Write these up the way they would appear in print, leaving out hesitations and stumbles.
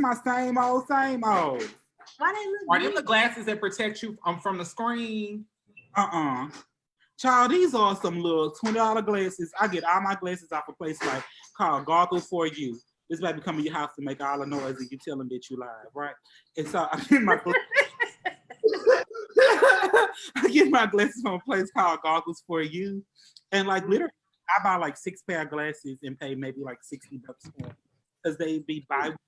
my same old, same old. Why they look Are good? them the glasses that protect you from the screen? Child, these are some little $20 glasses. I get all my glasses off a place like called Goggles for You. This might be coming to your house to make all the noise and you tell them that you live, right? And so I get my I get my glasses from a place called Goggles for You. And like literally, I buy like 6 pair of glasses and pay maybe like $60 for them because they be buy one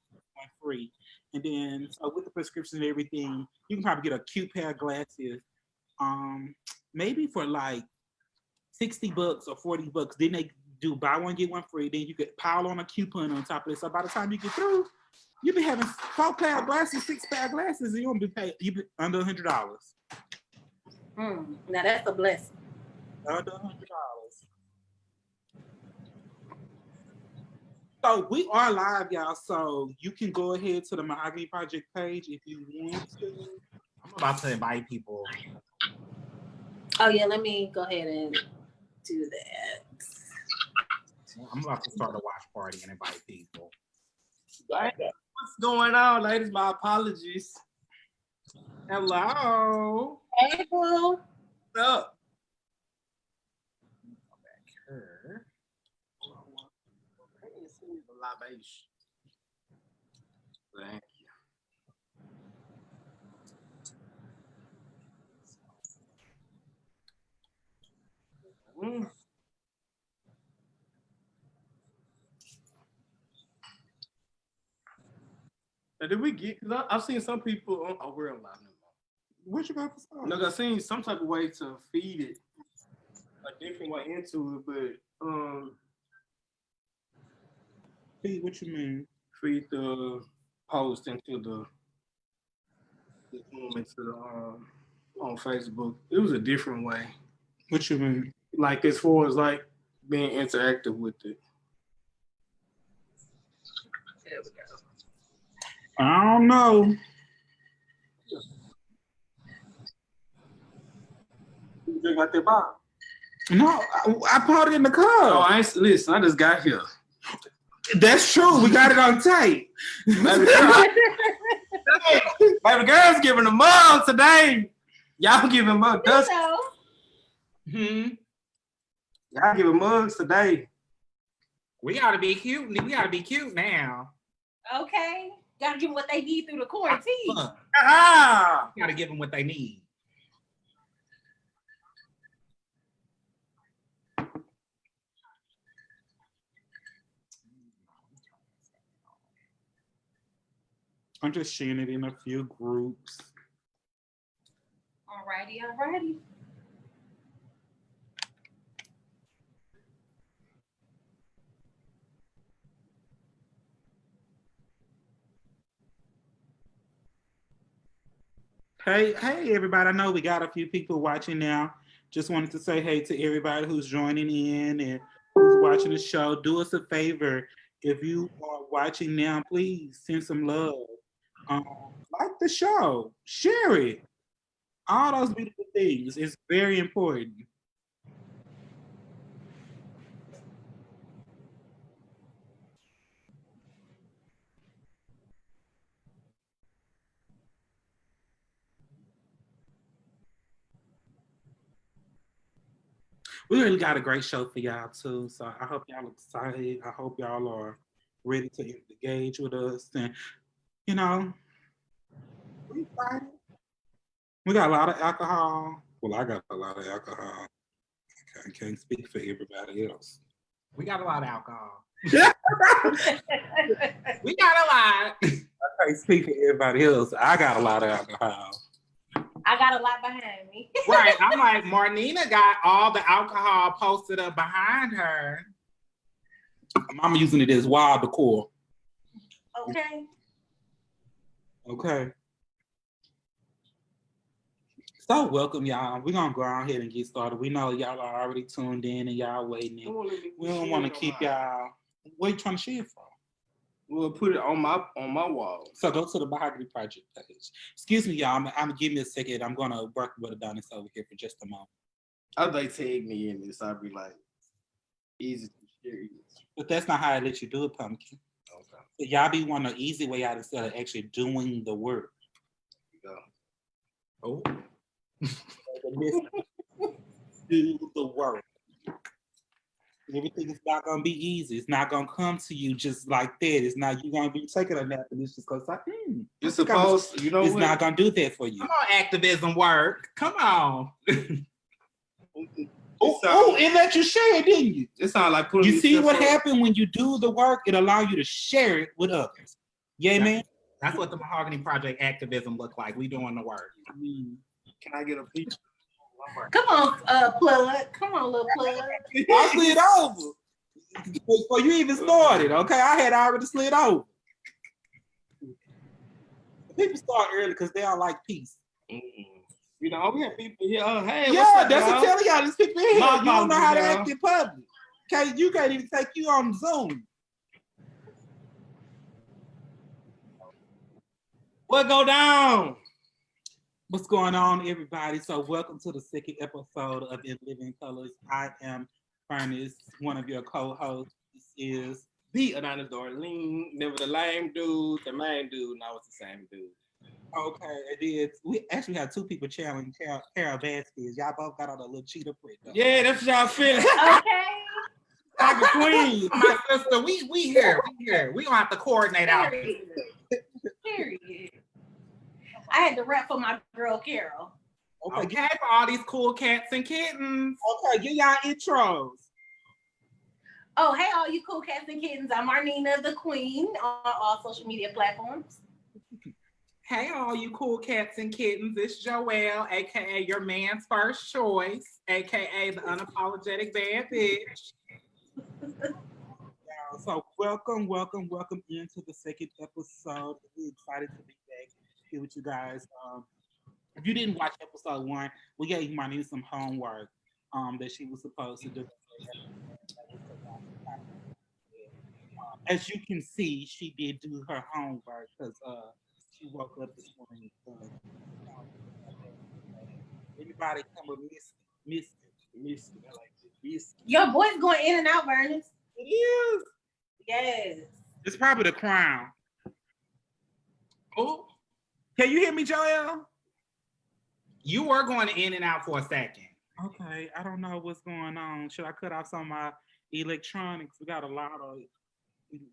free. And then so with the prescription and everything, you can probably get a cute pair of glasses. Maybe for like $60 or $40. Then they do buy one get one free. Then you could pile on a coupon on top of it. So by the time you get through, you be having 4 pair of glasses, 6 pair of glasses, and you won't be paid. You be under $100. Now that's a blessing. Under $100. So we are live, y'all. So you can go ahead to the Mahogany Project page if you want to. I'm about to invite people. Oh yeah, let me go ahead and do that. I'm about to start a watch party and invite people. What's going on, ladies? My apologies. Hello. Hey, boo. What's up? Her. Thank you. Now, did we get? Cause I've seen some people. Oh, we're on live now. What you got for stuff? No, I've seen some type of way to feed it, a different way into it, but Feed, what you mean? feed the post into the into the on Facebook. It was a different way. What you mean? Like as far as like being interactive with it. There we go. I don't know. You drink like that, Bob? No, I poured it in the cup. Oh, I ain't listen. I just got here. That's true. We got it on tape. Baby girl's giving a mug today. Y'all giving mug dust. Y'all giving mugs today. We gotta be cute. We gotta be cute now. Okay. Gotta give them what they need through the quarantine. Gotta give them what they need. I'm just sharing it in a few groups. Alrighty. Hey, everybody. I know we got a few people watching now. Just wanted to say hey to everybody who's joining in and who's watching the show. Do us a favor. If you are watching now, please send some love. Like the show. Share it. All those beautiful things. It's very important. We really got a great show for y'all too. So I hope y'all excited. I hope y'all are ready to engage with us. And we excited. We got a lot of alcohol. Well, I got a lot of alcohol. I can't speak for everybody else. We got a lot of alcohol. We got a lot. I can't speak for everybody else. I got a lot of alcohol. I got a lot behind me. Right. I'm like, Marnina got all the alcohol posted up behind her. I'm using it as wild decor. Okay. So welcome, y'all. We're going to go ahead and get started. We know y'all are already tuned in and y'all waiting. We don't want to keep y'all. Where you trying to share from? We'll put it on my wall. So go to the Mahogany Project page. Excuse me, y'all. I'm give me a second. I'm gonna work with Adonis over here for just a moment. I they tag me in this. I'd be like, easy to share. But that's not how I let you do it, Pumpkin. Okay. So y'all be wanting an easy way out instead of actually doing the work. Oh. Do the work. Everything is not gonna be easy. It's not gonna come to you just like that. It's not you gonna be taking a nap and it's just gonna like, You're supposed, you know it's what? not gonna do that for you. Come on, activism work. Come on. Oh, and let you share it, didn't you? It sounds like putting You see yourself what up. happened when you do the work? It allows you to share it with others. Yeah, man. That's what the Mahogany Project activism look like. We doing the work. Can I get a piece? Come on, plug. Come on, little plug. I slid over before you even started. Okay, I had already slid over. People start early because they all like peace. You know, we have people here. Oh, hey, Yeah, what's up, that's y'all? what telling y'all. These people in here. My You don't know how to apologies, act in public. Okay, you can't even take you on Zoom. What go down? What's going on, everybody? So welcome to the second episode of In Living Colors. I am Furnace, one of your co-hosts. This is The Anonymous Darlene, never the lame dude, the main dude, now it's the same dude. okay. It is. We actually have two people challenging Carol Vasquez. Y'all both got on a little cheetah print. Though. Yeah, that's what y'all feeling. Okay. Like a queen. My sister, we here. We gonna have to coordinate out. Period. I had to rap for my girl Carol. Okay, for all these cool cats and kittens. Okay, get y'all intros. Oh, hey, all you cool cats and kittens. I'm Marnina the Queen on all social media platforms. Hey, all you cool cats and kittens. It's Joelle, aka your man's first choice, aka the unapologetic bad bitch. So welcome into the second episode. We're excited to be back here with you guys. If you didn't watch episode 1, we gave Marnina some homework that she was supposed to do. As you can see, she did do her homework because she woke up this morning. Anybody come with Misty? I like this. Your voice going in and out, Ernest. It is. Yes. It's probably the crown. Oh, Can you hear me, Joelle? you were going in and out for a second. Okay, I don't know what's going on. Should I cut off some of my electronics? We got a lot of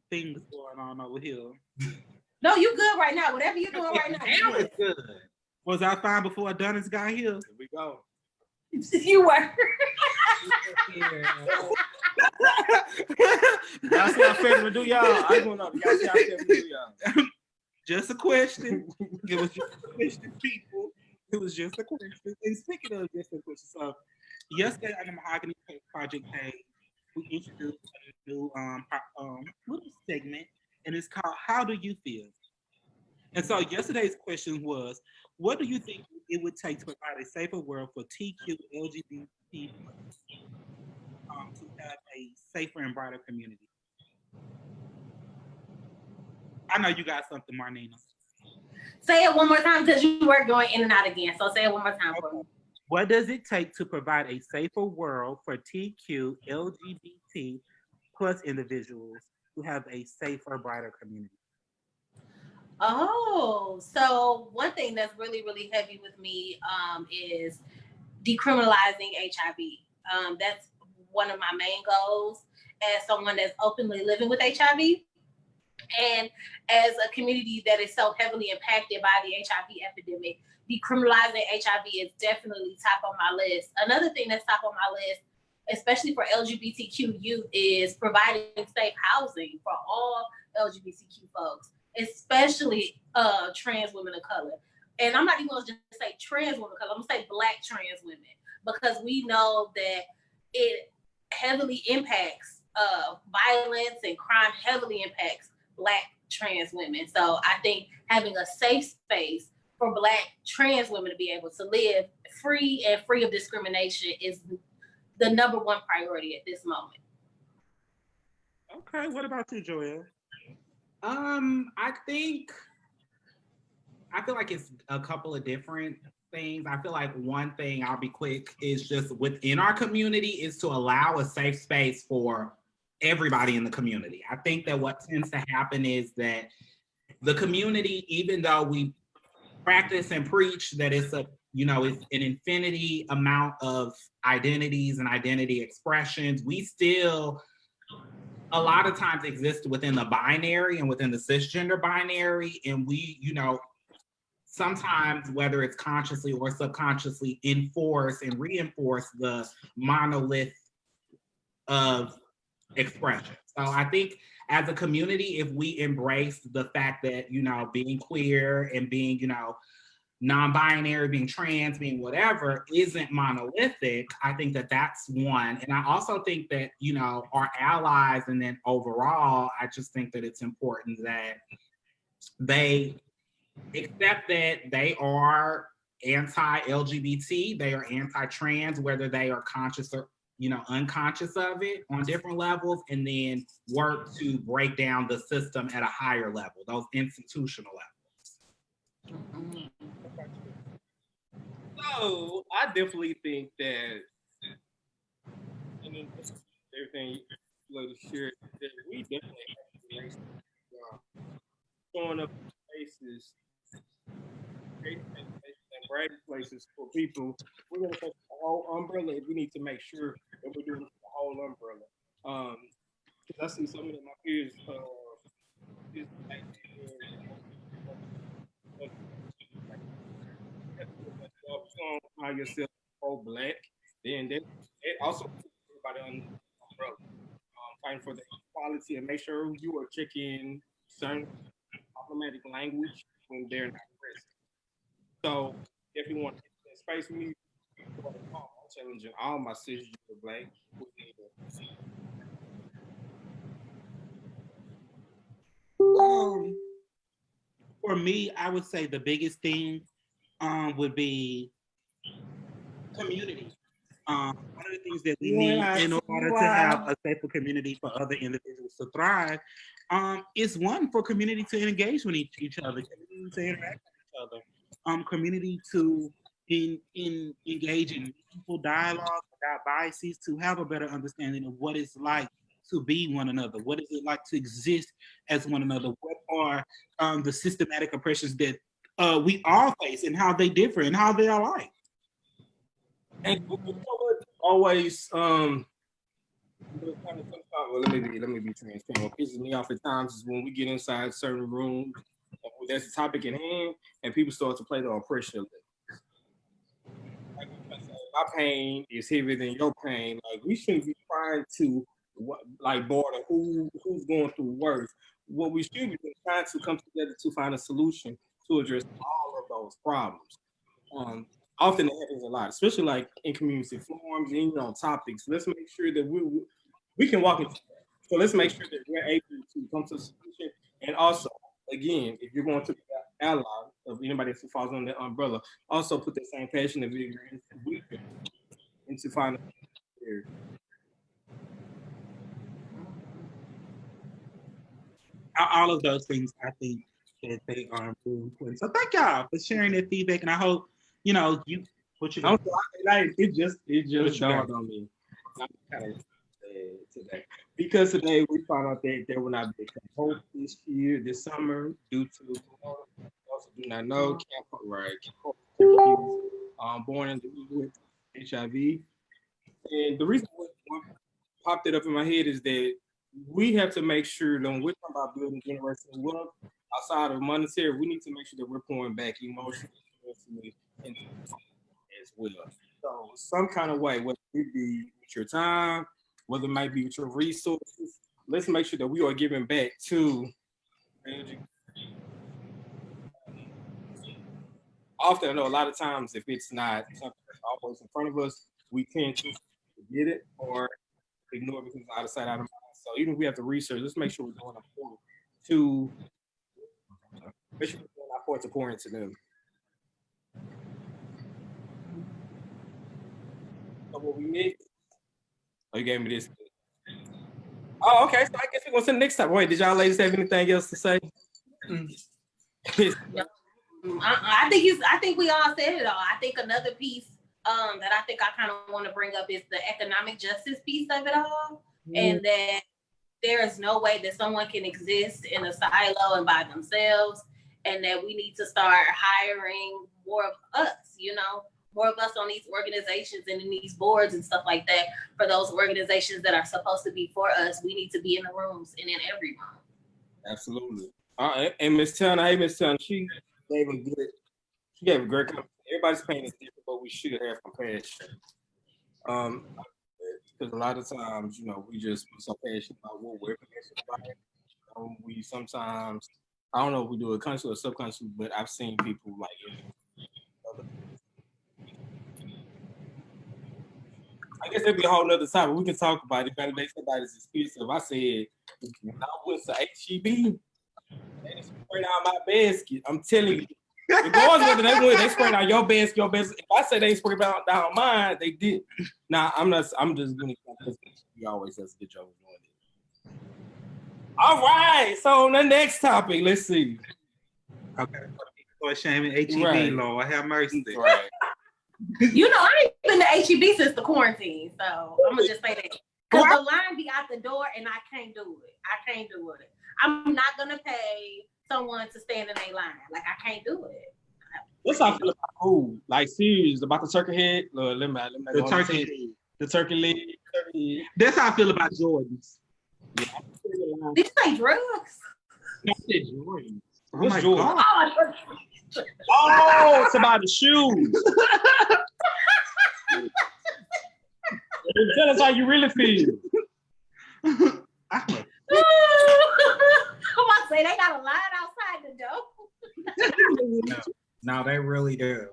things going on over here. No, you good right now. Whatever you're doing right now. Now it's good. Was I fine before Adonis got here? Here we go. You were. Y'all see how favorite do y'all? I just want to know. Y'all see how favorite do y'all? Just a question. It was just a question, people. It was just a question. And speaking of just a question, so yesterday on the Mahogany Project page, we introduced a new little segment, and it's called "How Do You Feel?" And so yesterday's question was, what do you think it would take to provide a safer world for TQ LGBT to have a safer and brighter community? I know you got something, Marnina. Say it one more time because you were going in and out again. So say it one more time for me. What does it take to provide a safer world for TQ LGBT plus individuals to have a safer, brighter community? Oh, so one thing that's really, really heavy with me is decriminalizing HIV. That's one of my main goals as someone that's openly living with HIV and as a community that is so heavily impacted by the HIV epidemic. Decriminalizing HIV is definitely top on my list. Another thing that's top on my list, especially for LGBTQ youth, is providing safe housing for all LGBTQ folks, especially trans women of color. And I'm not even going to just say trans women of color, I'm going to say Black trans women, because we know that it heavily impacts violence and crime heavily impacts Black trans women. So I think having a safe space for Black trans women to be able to live free and free of discrimination is the number one priority at this moment. Okay, what about you, Joelle? I feel like it's a couple of different things. I feel like one thing, I'll be quick, is just within our community is to allow a safe space for everybody in the community. I think that what tends to happen is that the community, even though we practice and preach that it's it's an infinity amount of identities and identity expressions, we still a lot of times exist within the binary and within the cisgender binary. And we, sometimes, whether it's consciously or subconsciously, enforce and reinforce the monolith of expression. So I think as a community, if we embrace the fact that, being queer and being, non-binary, being trans, being whatever, isn't monolithic, I think that that's one. And I also think that, our allies, and then overall, I just think that it's important that they accept that they are anti-LGBT, they are anti-trans, whether they are conscious or unconscious of it on different levels, and then work to break down the system at a higher level, those institutional levels. Mm-hmm. So I definitely think that, and then everything you shared, that we definitely have to make showing up places, and bright places for people. We're gonna take the whole umbrella. We need to make sure that we're doing the whole umbrella. Because I see so many of my peers call yourself pro black, then that also puts everybody on the umbrella, fighting for the equality and make sure you are checking certain problematic language when they're not present. So if you want to get that space with me, I'm challenging all my cisgender black. For me, I would say the biggest thing would be community. One of the things that we need in order to have a safer community for other individuals to thrive is one, for community to engage with each other, community to interact with each other, community to engage in meaningful dialogue without biases, to have a better understanding of what it's like to be one another. What is it like to exist as one another? What are the systematic oppressions that we all face, and how they differ and how they are alike? And always, well, let me be transparent. What pisses me off at times is when we get inside certain rooms, there's a topic in hand, and people start to play the oppression. Like, my pain is heavier than your pain. Like, we shouldn't be trying to border who's going through worse. What we should be trying to come together to find a solution to address all of those problems. Often it happens a lot, especially like in community forums and topics. Let's make sure that we can walk into that. So let's make sure that we're able to come to a solution. And also, again, if you're going to be an ally of anybody who falls under that umbrella, also put the same passion and vigor into finding a All of those things, I think that they are really important. So thank y'all for sharing that feedback, and I hope you what you got. It just dawned on me. I'm kind of sad today because today we found out that there will not be a hope this summer due to also do not know born in with HIV, and the reason what popped it up in my head is that we have to make sure that when we're talking about building generational wealth outside of monetary, we need to make sure that we're pouring back emotionally and as well. So some kind of way, whether it be with your time, whether it might be with your resources, let's make sure that we are giving back to. Often, I know a lot of times if it's not something that's always in front of us, we tend to forget it or ignore it because it's out of sight, out of mind. So even if we have to research, let's make sure we're doing our part to make sure we're doing our part to pour into them. So what we need. Oh, you gave me this. Oh, okay. So I guess we're going to the next time. Wait, did y'all ladies have anything else to say? I think we all said it all. I think another piece that I think I kind of want to bring up is the economic justice piece of it all, and that there is no way that someone can exist in a silo and by themselves, and that we need to start hiring more of us, more of us on these organizations and in these boards and stuff like that. For those organizations that are supposed to be for us, we need to be in the rooms and in every room. Absolutely. And Miss Turner, hey Miss Turner, she gave a great comment. Everybody's pain is different, but we should have compassion. Because a lot of times, we just be so passionate about what we're passionate about. We sometimes, I don't know if we do it consciously or subconsciously, but I've seen people like, I guess that'd be a whole nother topic. We can talk about it. Validate somebody's experience. If I said, when I went to HEB, they sprayed out my basket. I'm telling you. Regardless whether they went, they sprayed out your basket. If I say they sprayed down mine, they did. Nah, I'm just gonna he always does a good job of doing it. All right. So on the next topic, let's see. Okay. For shaming HEB, Right. Lord, have mercy. Right. I ain't been to HEB since the quarantine, so I'm gonna just say that. Because the line be out the door and I can't do it. I'm not gonna pay someone to stand in a line. Like, I can't do it. What's how I feel about food? Like, serious about the turkey head? Let me The turkey head. The turkey leg. That's how I feel about Jordans. Yeah. Did you say drugs? I said Jordans. What's my Jordan? God. Oh, it's about the shoes. Tell us how you really feel. I'm about to say they got a line outside the door. No, they really do.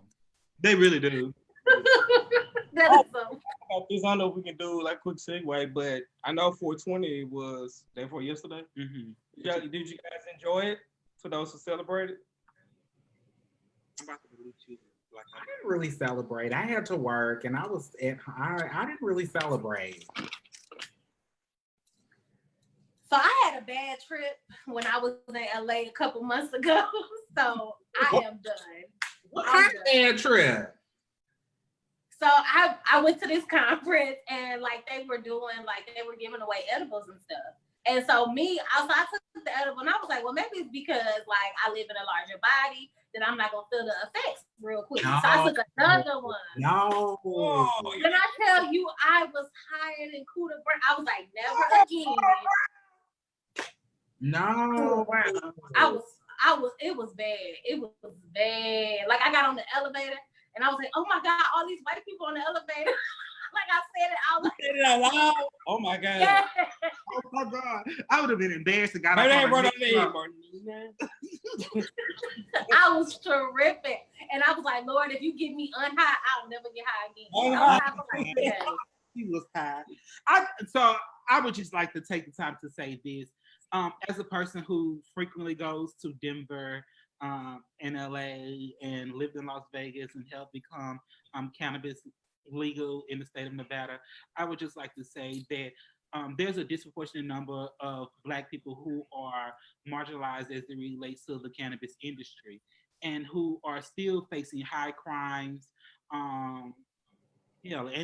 They really do. That is so. I don't know if we can do like quick segue, but I know 420 was day before yesterday. Mm-hmm. Did you guys enjoy it? For those who celebrated? I'm about to delete you. I didn't really celebrate. I had to work, and I didn't really celebrate. So I had a bad trip when I was in LA a couple months ago. So I am done. What kind of bad trip? So I went to this conference and they were giving away edibles and stuff. And so I took the edible and I was like, well, maybe it's because I live in a larger body that I'm not gonna feel the effects real quick. No. So I took another one. No. When I tell you I was higher than Kuda Brown, I was like, never again. No. It was bad. It was bad. I got on the elevator and I was like, oh my God, all these white people on the elevator. I said it out loud. You said it out loud? Oh my God. Yeah. Oh my God. I would have been embarrassed to got I was terrific. And I was like, Lord, if you get me unhigh, I'll never get high again. He was high. So I would just like to take the time to say this. As a person who frequently goes to Denver and LA and lived in Las Vegas and helped become cannabis legal in the state of Nevada, I would just like to say that there's a disproportionate number of Black people who are marginalized as it relates to the cannabis industry and who are still facing high crimes, and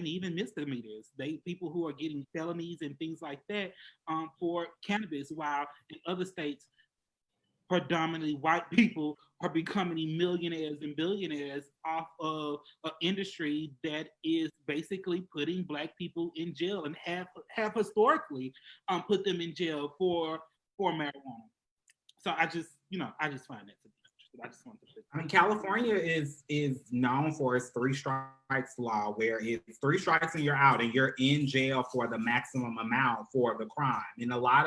even misdemeanors. People who are getting felonies and things like that for cannabis, while in other states, predominantly white people are becoming millionaires and billionaires off of an industry that is basically putting Black people in jail and have historically put them in jail for marijuana. So I just find that to be interesting. I just want to. California is known for its 3 strikes law, where it's 3 strikes and you're out, and you're in jail for the maximum amount for the crime. And a lot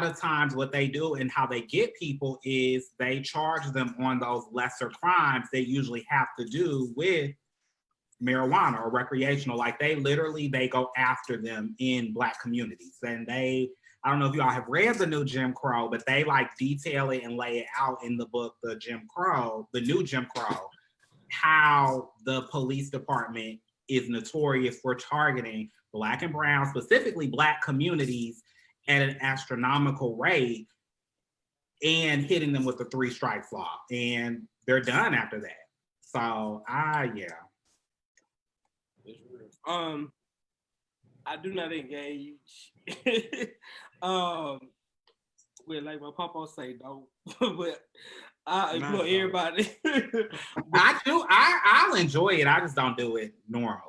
of times what they do and how they get people is they charge them on those lesser crimes they usually have to do with marijuana or recreational. They go after them in Black communities. And I don't know if y'all have read the new Jim Crow, but they detail it and lay it out in the book, the new Jim Crow, how the police department is notorious for targeting Black and brown, specifically Black communities, at an astronomical rate and hitting them with the 3 strikes law. And they're done after that. So, yeah. I do not engage. Well, like my papa say, don't. But I implore everybody. I'll enjoy it. I just don't do it normally.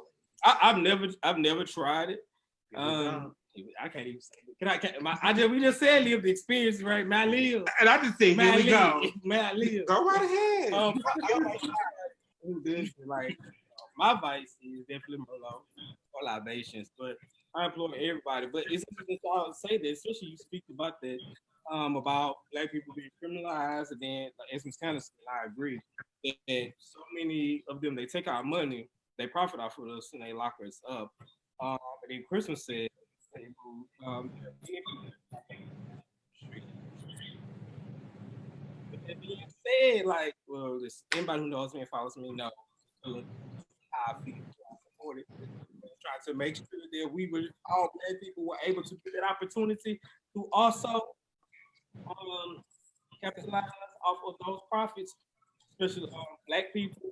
I've never tried it. I can't even say it. We just said live the experience, right? May I live? And I just say, here we go. May I live? Go right ahead. Like my vice is definitely Merlot or libations, but I implore everybody. But it's interesting to say that, especially you speak about that, about Black people being criminalized, and then like, as Ms. Candace said, I agree that so many of them, they take our money, they profit off of us, and they lock us up. And then Christmas said, with that being said, like, well, anybody who knows me and follows me knows how I feel. I support it. Trying to make sure that all Black people were able to get that opportunity to also capitalize off of those profits, especially Black people.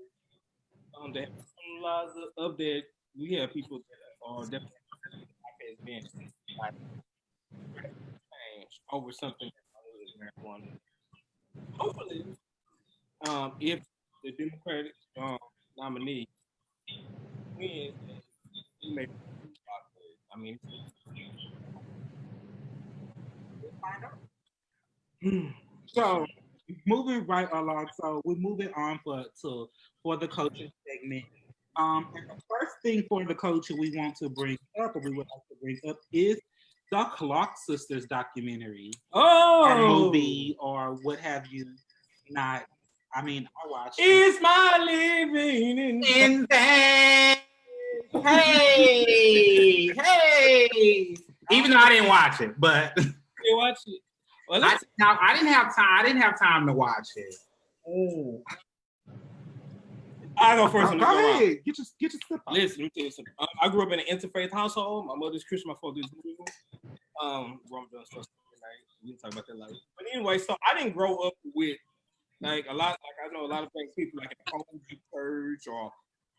That have criminalized of that. We have people that are definitely being like change over something that marijuana. Hopefully, if the Democratic nominee wins, he may. I mean, we'll find out. So moving right along, so we're moving on for the coaching segment. And the first thing for the culture we want to bring up, or we would like to bring up, is the Clarck Sisters documentary, or movie, or what have you not. I mean, I watched. Is my living in vain? Hey. Even though I didn't watch it, but you watch it. Well, I didn't have time. I didn't have time to watch it. Oh. I go first. Go ahead. Get your slip on. Listen, let me tell you something. I grew up in an interfaith household. My mother's Christian, my father's Muslim. We can talk about that later. But anyway, so I didn't grow up with like a lot. Like I know a lot of things people like at home church or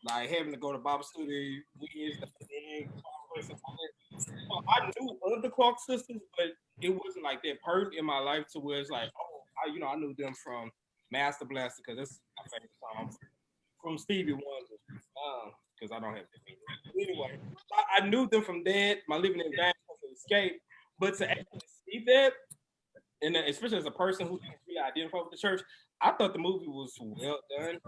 like having to go to Bible study Wednesday. So I knew of the Clark sisters, but it wasn't like that person in my life to where it's like, oh, I knew them from Master Blaster because that's my favorite song. From Stevie Wonder, because I don't have that. Anyway, I knew them from that. My living in Van to escape, but to actually see that, and especially as a person who didn't really identify with the church, I thought the movie was well done.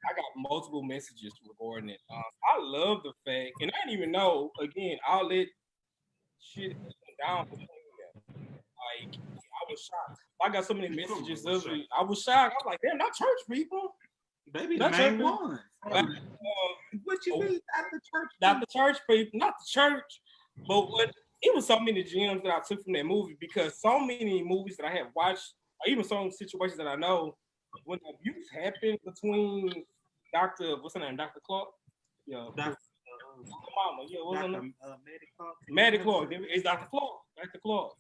I got multiple messages regarding it. I love the fact, and I didn't even know. Again, all that shit down between them. Like I was shocked. I got so many messages of it. I was shocked. I was like, damn, not church people. Baby, the main one. What you mean, not the church? Not the church people, not the church. But it was so many gems that I took from that movie because so many movies that I have watched, or even some situations that I know, when abuse happened between what's her name, Dr. Clark? Yeah. Mama, yeah, what's her name? Maddie Clark. It's Dr. Clark. Dr. Clark.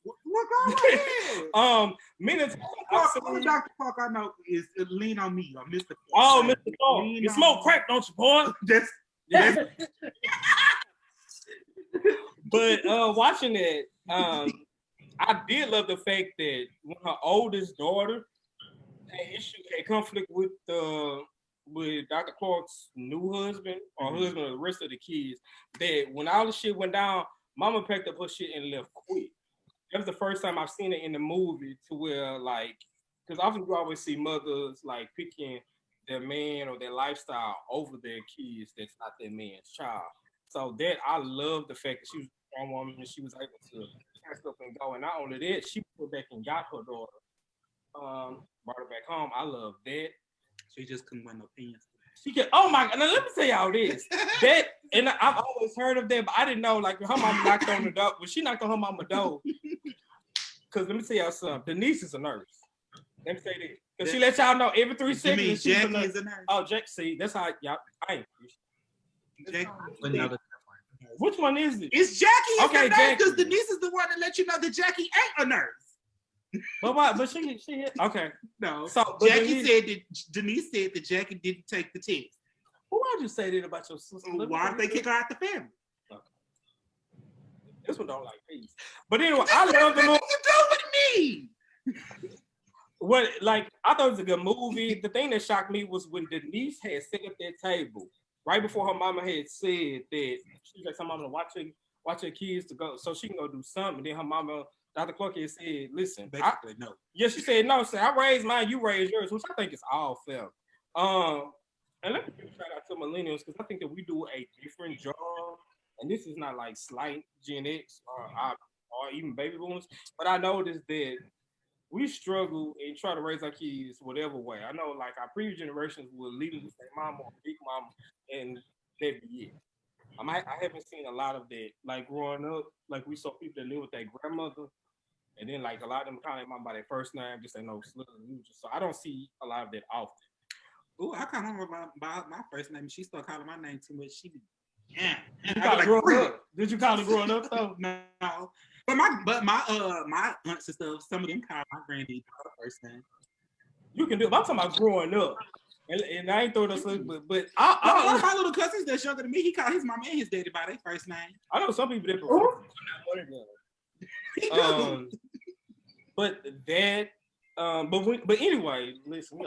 Many times Dr. Clark I know is Lean on Me or Mr. Clark. Oh, Mr. Clark. You smoke crack, don't you, boy? That's But watching it, I did love the fact that when her oldest daughter had conflict with Dr. Clark's new husband or husband of the rest of the kids, that when all the shit went down, Mama packed up her shit and left quick. That was the first time I've seen it in the movie to where like, because often you always see mothers like picking their man or their lifestyle over their kids that's not their man's child. So that I love the fact that she was a strong woman and she was able to catch up and go. And not only that, she went back and got her daughter, brought her back home. I love that. She just couldn't wear no pants. She can. Oh my God! Now let me tell y'all this. That and I've always heard of that, but I didn't know like her mom knocked on the door. When she knocked on her mama's door, because let me tell y'all something. Denise is a nurse. Let me say that because she let y'all know every 3 seconds. You mean Jackie is a nurse? Oh, Jack. See, that's how y'all. I ain't. Jackie. Which one is it? It's Jackie. Okay, Jackie. Because Denise is the one that let you know that Jackie ain't a nurse. But why? But she okay. No. So Denise said that Jackie didn't take the test. Why'd you say that about your sister? Why did they kick her out the family? This one don't like peace. But anyway, I love the movie. What you do with me? What, like, I thought it was a good movie. The thing that shocked me was when Denise had set up that table right before her mama had said that she like, some mama to watch her kids to go so she can go do something. And then her mama, Dr. Clark, had said, listen, Basically, no. Yeah, she said, no, I raised mine, you raised yours, which I think is all fair. And let me give a shout out to millennials because I think that we do a different job. And this is not like slight Gen X or even baby boomers, but I noticed that we struggle and try to raise our kids whatever way. I know, like, our previous generations will lead them with their mama or big mama, and that'd be it. I haven't seen a lot of that. Like, growing up, like, we saw people that live with their grandmother, and then, like, a lot of them call their mom by their first name, just say no slur. So I don't see a lot of that often. Oh, I can't remember my first name. She started calling my name too much. She be, Did you call it growing up? Did you call it growing up though? No. But my aunts and stuff, some of them call my granddaddy by her first name. You can do it. I'm talking about growing up. And I ain't throwing no slip, but one of my little cousins that's younger than me, he called his mama and his daddy by their first name. I know some people that prefer. But that, but anyway, listen,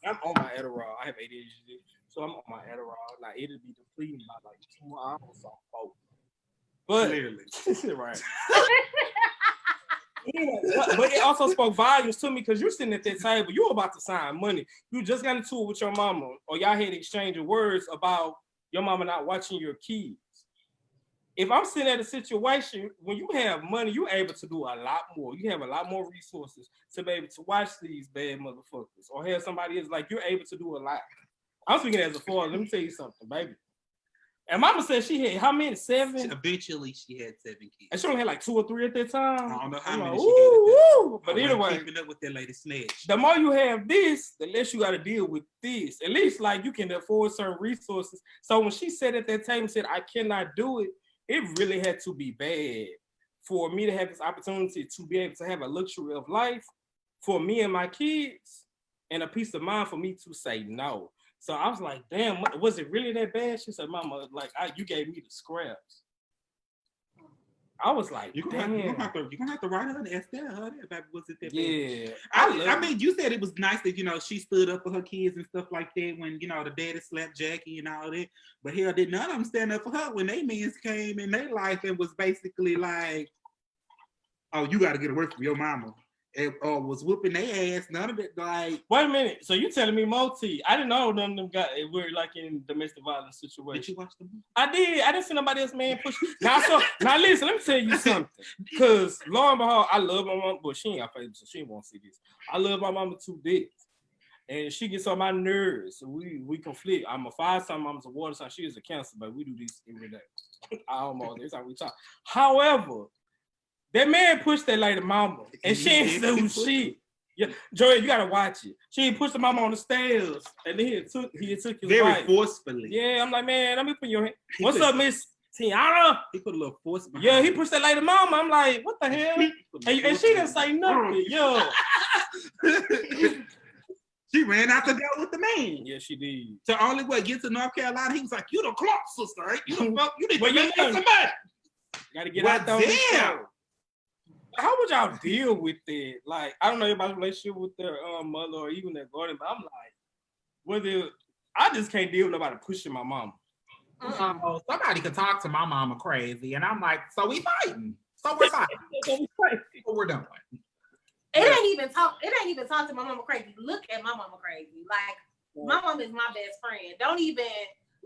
I'm on my Adderall. I have ADHD, so I'm on my Adderall. Like, it'll be depleting by like 2 hours on 4. But clearly, right. But it also spoke volumes to me because you're sitting at that table, you're about to sign money. You just got into it with your mama, or y'all had exchanging words about your mama not watching your kids. If I'm sitting at a situation when you have money, you're able to do a lot more. You have a lot more resources to be able to watch these bad motherfuckers, or have somebody else. Like, you're able to do a lot. I'm speaking as a father. Let me tell you something, baby. And mama said she had how many? 7? Eventually, she had 7 kids. And she only had like 2 or 3 at that time. I don't know how many she had. But anyway, keeping up with that lady Snatch. The more you have this, the less you got to deal with this. At least, like, you can afford certain resources. So when she said at that time and said, I cannot do it, it really had to be bad for me to have this opportunity to be able to have a luxury of life for me and my kids, and a peace of mind for me to say no. So I was like, damn, was it really that bad? She said, mama, like, you gave me the scraps. I was like, you're gonna have to write her and ask her that, was it that bad? Yeah. I mean, you said it was nice that, she stood up for her kids and stuff like that when, the daddy slapped Jackie and all that. But hell, did none of them stand up for her when they men came in their life and was basically like, oh, you got to get away from your mama. Or was whooping their ass. None of it, like. Wait a minute. So you telling me Moti? I didn't know none of them were like in domestic violence situations. Did you watch the movie? I did. I didn't see nobody else man push. Now listen. Let me tell you something. Because lo and behold, I love my mom, but she ain't got Facebook, so she won't see this. I love my mama to death, and she gets on my nerves. So we conflict. I'm a 5-sign, mama's a water sign. She is a Cancer, but we do this every day. Almost every time we talk. However, that man pushed that lady mama, and she ain't do shit. Yeah, Joelle, you gotta watch it. She pushed the mama on the stairs, and then he took his very wife. Forcefully. Yeah, I'm like, man, let me put your hand. What's up, Miss Tiana? He put a little force behind. Yeah, he pushed that lady mama. I'm like, what the hell? And she didn't say nothing. Yo. She ran out the door with the man. Yeah, she did. So only way get to North Carolina, he was like, "You the Clarck sister, ain't you? The fuck, you need well, to make somebody." Gotta get out there. How would y'all deal with it? Like, I don't know everybody's relationship with their mother or even their guardian, but I'm like, I just can't deal with nobody pushing my mama. Somebody could talk to my mama crazy, and I'm like, so we fighting. So we're fighting. So we're done. It ain't even talk to my mama crazy. Look at my mama crazy. Like, my mom is my best friend. Don't even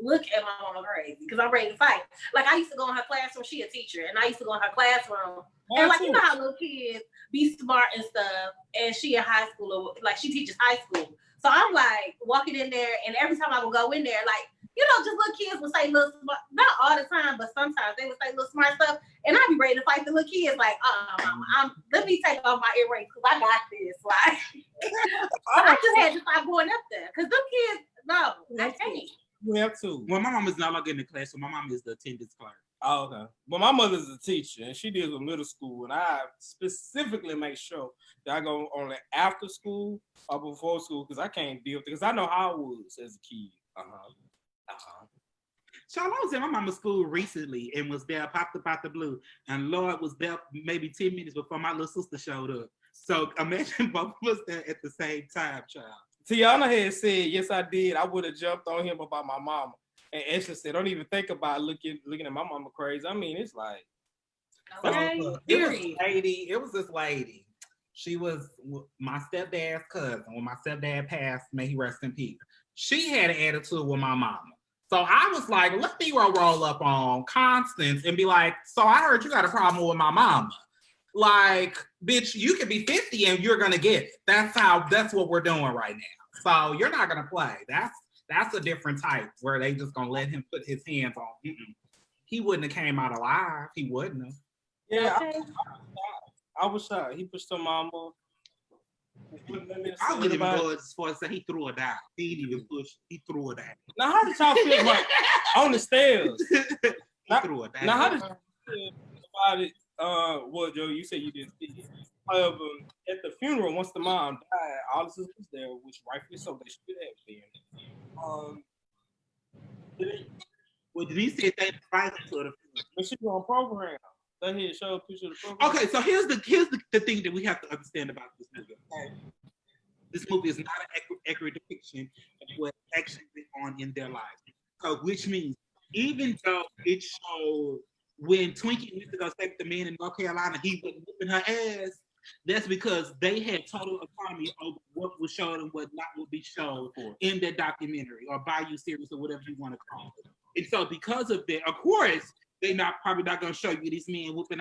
look at my mama crazy because I'm ready to fight. Like, I used to go in her classroom. She a teacher, and I used to go in her classroom. And like, you know how little kids be smart and stuff, and she in high school, or like she teaches high school. So I'm like walking in there, and every time I would go in there, like, just little kids would say little smart, not all the time, but sometimes they would say little smart stuff, and I'd be ready to fight the little kids. Like, mama, let me take off my earrings because I got this. Like, so I just had to stop going up there because them kids, no, I can't. You have to. Well, my mom is no longer in the class, so my mom is the attendance clerk. Oh, okay. Well, my mother's a teacher, and she deals with middle school, and I specifically make sure that I go only after school or before school because I can't deal with it because I know how I was as a kid. Child, I was in my mama's school recently and was there, popped up out the blue. And Lord was there maybe 10 minutes before my little sister showed up. So imagine both of us there at the same time, child. Tiana had said, yes, I did. I would have jumped on him about my mama. And Ashley said, don't even think about looking at my mama crazy. I mean, it's like. Okay, It was this lady. She was my stepdad's cousin. When my stepdad passed, may he rest in peace. She had an attitude with my mama. So I was like, let me roll up on Constance and be like, so I heard you got a problem with my mama. Like, bitch, you can be 50 and you're gonna get it. That's what we're doing right now. So you're not gonna play. That's a different type where they just gonna let him put his hands on. He wouldn't have came out alive. He wouldn't have. Yeah, okay. I was shocked. He pushed her mama. I wouldn't even go as far as say he threw her down. He didn't even push. He threw her down. Now, how did y'all feel about on the stairs? He threw her down. Now, how did you feel about it? Well, Joe, you said you didn't see it. However, at the funeral, once the mom died, all the sisters was there, which rightfully so they should have been. Well, Denise said they invited to the funeral. But she was on program. Go ahead, show a picture of the program. Okay, so here's the thing that we have to understand about this movie. Okay? This movie is not an accurate depiction of what actually went on in their lives. So, which means even though it showed when Twinkie went to go stay with the man in North Carolina, he wasn't whipping her ass. That's because they had total autonomy over what was shown and what not would be shown in that documentary or Bayou series or whatever you want to call it. And so, because of that, of course, they're probably not gonna show you this man whooping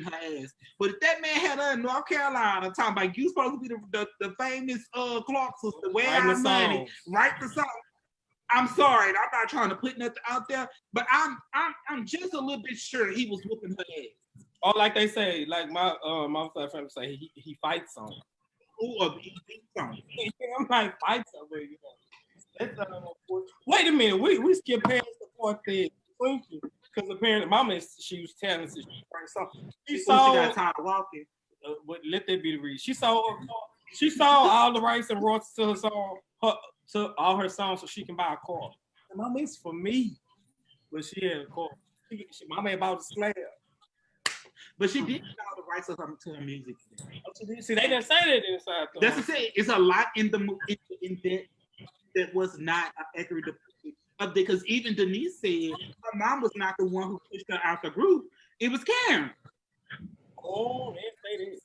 her ass. But if that man had her in North Carolina talking about you supposed to be the famous Clarck Sister, where our money, write the song. I'm sorry, I'm not trying to put nothing out there, but I'm just a little bit sure he was whooping her ass. Oh, like they say, like my friend say, he fights on. He beats on. I'm like fights on, you know. Wait a minute, we skip past the part that Twinkie. Because apparently, Mama, she was talented. She saw. She got tired of walking. Let that be the reason. She saw all the rights and royalties to her song, to all her songs, so she can buy a car. And Mama, it's for me, but she had a car. Mama about to slab. But she did all the rights to her music. See, they didn't say that inside. That's to say, it's a lot in the movie in that was not accurate depiction. Because even Denise said her mom was not the one who pushed her out the group. It was Karen. Oh, they say this.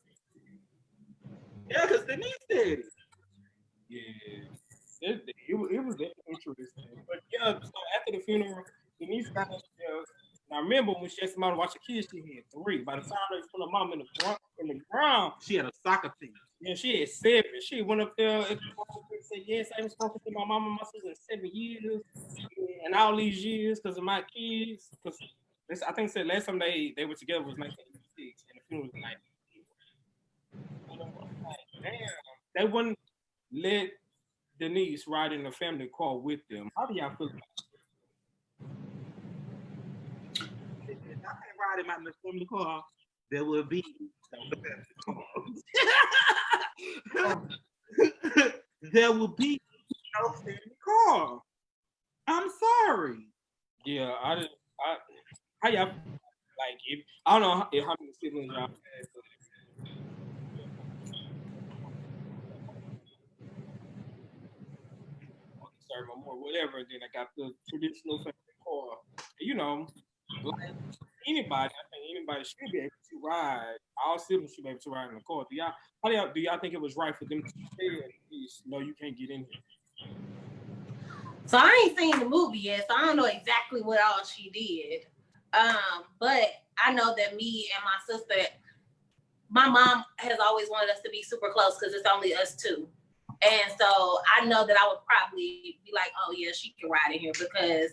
Yeah, because Denise said it. Yeah. It was interesting. But yeah, so after the funeral, Denise got upstairs. And I remember when she asked mom to watch the kids, she had 3. By the time they put her mom in the ground, she had a soccer team. Yeah, she had 7. She went up there and said, yes, I haven't spoken to my mom and my sister in 7 years. And all these years because of my kids. Because I think said last time they were together was 1986 and the funeral was 1984. Damn, they wouldn't let Denise ride in the family car with them. How do y'all feel about it? If I can't ride in my family car, there will be there will be no family car. I'm sorry. Yeah, how y'all like? I don't know how many siblings y'all have. Or whatever. And then I got the traditional family car. You know, like anybody, I think anybody should be able to ride. All siblings should be able to ride in the car. Do y'all think it was right for them to say, no, you can't get in here? So I ain't seen the movie yet, so I don't know exactly what all she did. But I know that me and my sister, my mom has always wanted us to be super close because it's only us 2. And so I know that I would probably be like, oh yeah, she can ride in here because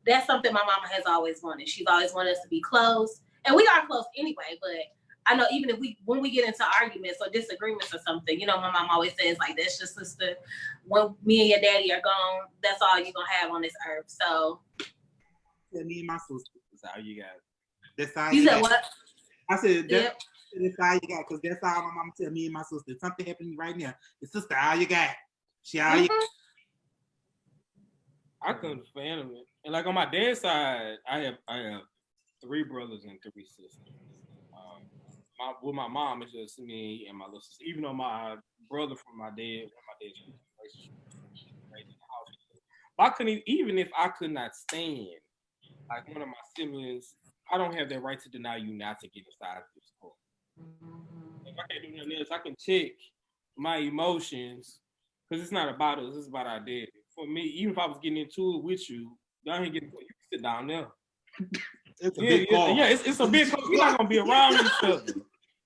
that's something my mama has always wanted. She's always wanted us to be close. And we are close anyway, but I know even if when we get into arguments or disagreements or something, you know, my mom always says like, that's your sister. When me and your daddy are gone, that's all you're gonna have on this earth. So yeah, me and my sister. That's all you got. That's all you said got. What? I said that. That's all you got, because that's all my mom tell me and my sister. If something happening right now, it's sister, all you got. She all you got. I couldn't fathom it. And like on my dad's side, I have 3 brothers and 3 sisters. With my mom, it's just me and my little sister. Even though my brother from my dad's relationship, raised in the house. I couldn't even if I could not stand like one of my siblings. I don't have that right to deny you not to get inside this court. If I can't do nothing else, I can check my emotions because it's not about us; it's about our dad. For me, even if I was getting into it with you, y'all ain't getting. You can sit down there. It's a big call. Yeah, it's a big call. We're not gonna be around each other.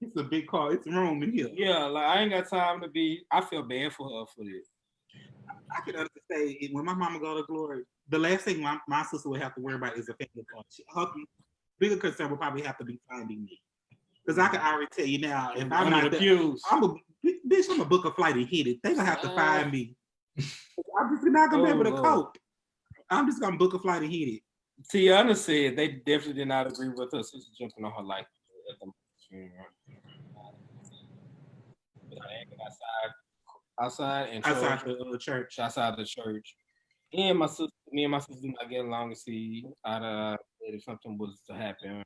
It's a big call. It's room in here. Yeah, like I ain't got time to be. I feel bad for her for this. I could understand when my mama go to glory, the last thing my sister would have to worry about is a family call. Her bigger concern would probably have to be finding me. Because I can already tell you now, if I'm not there, I'm a book a flight and hit it. They gonna have to find me. I'm just not gonna be able to cope. I'm just gonna book a flight and hit it. Tiana said they definitely did not agree with her sister jumping on her life at the funeral. Outside the church. Outside the church. And me and my sister did not get along to see if something was to happen.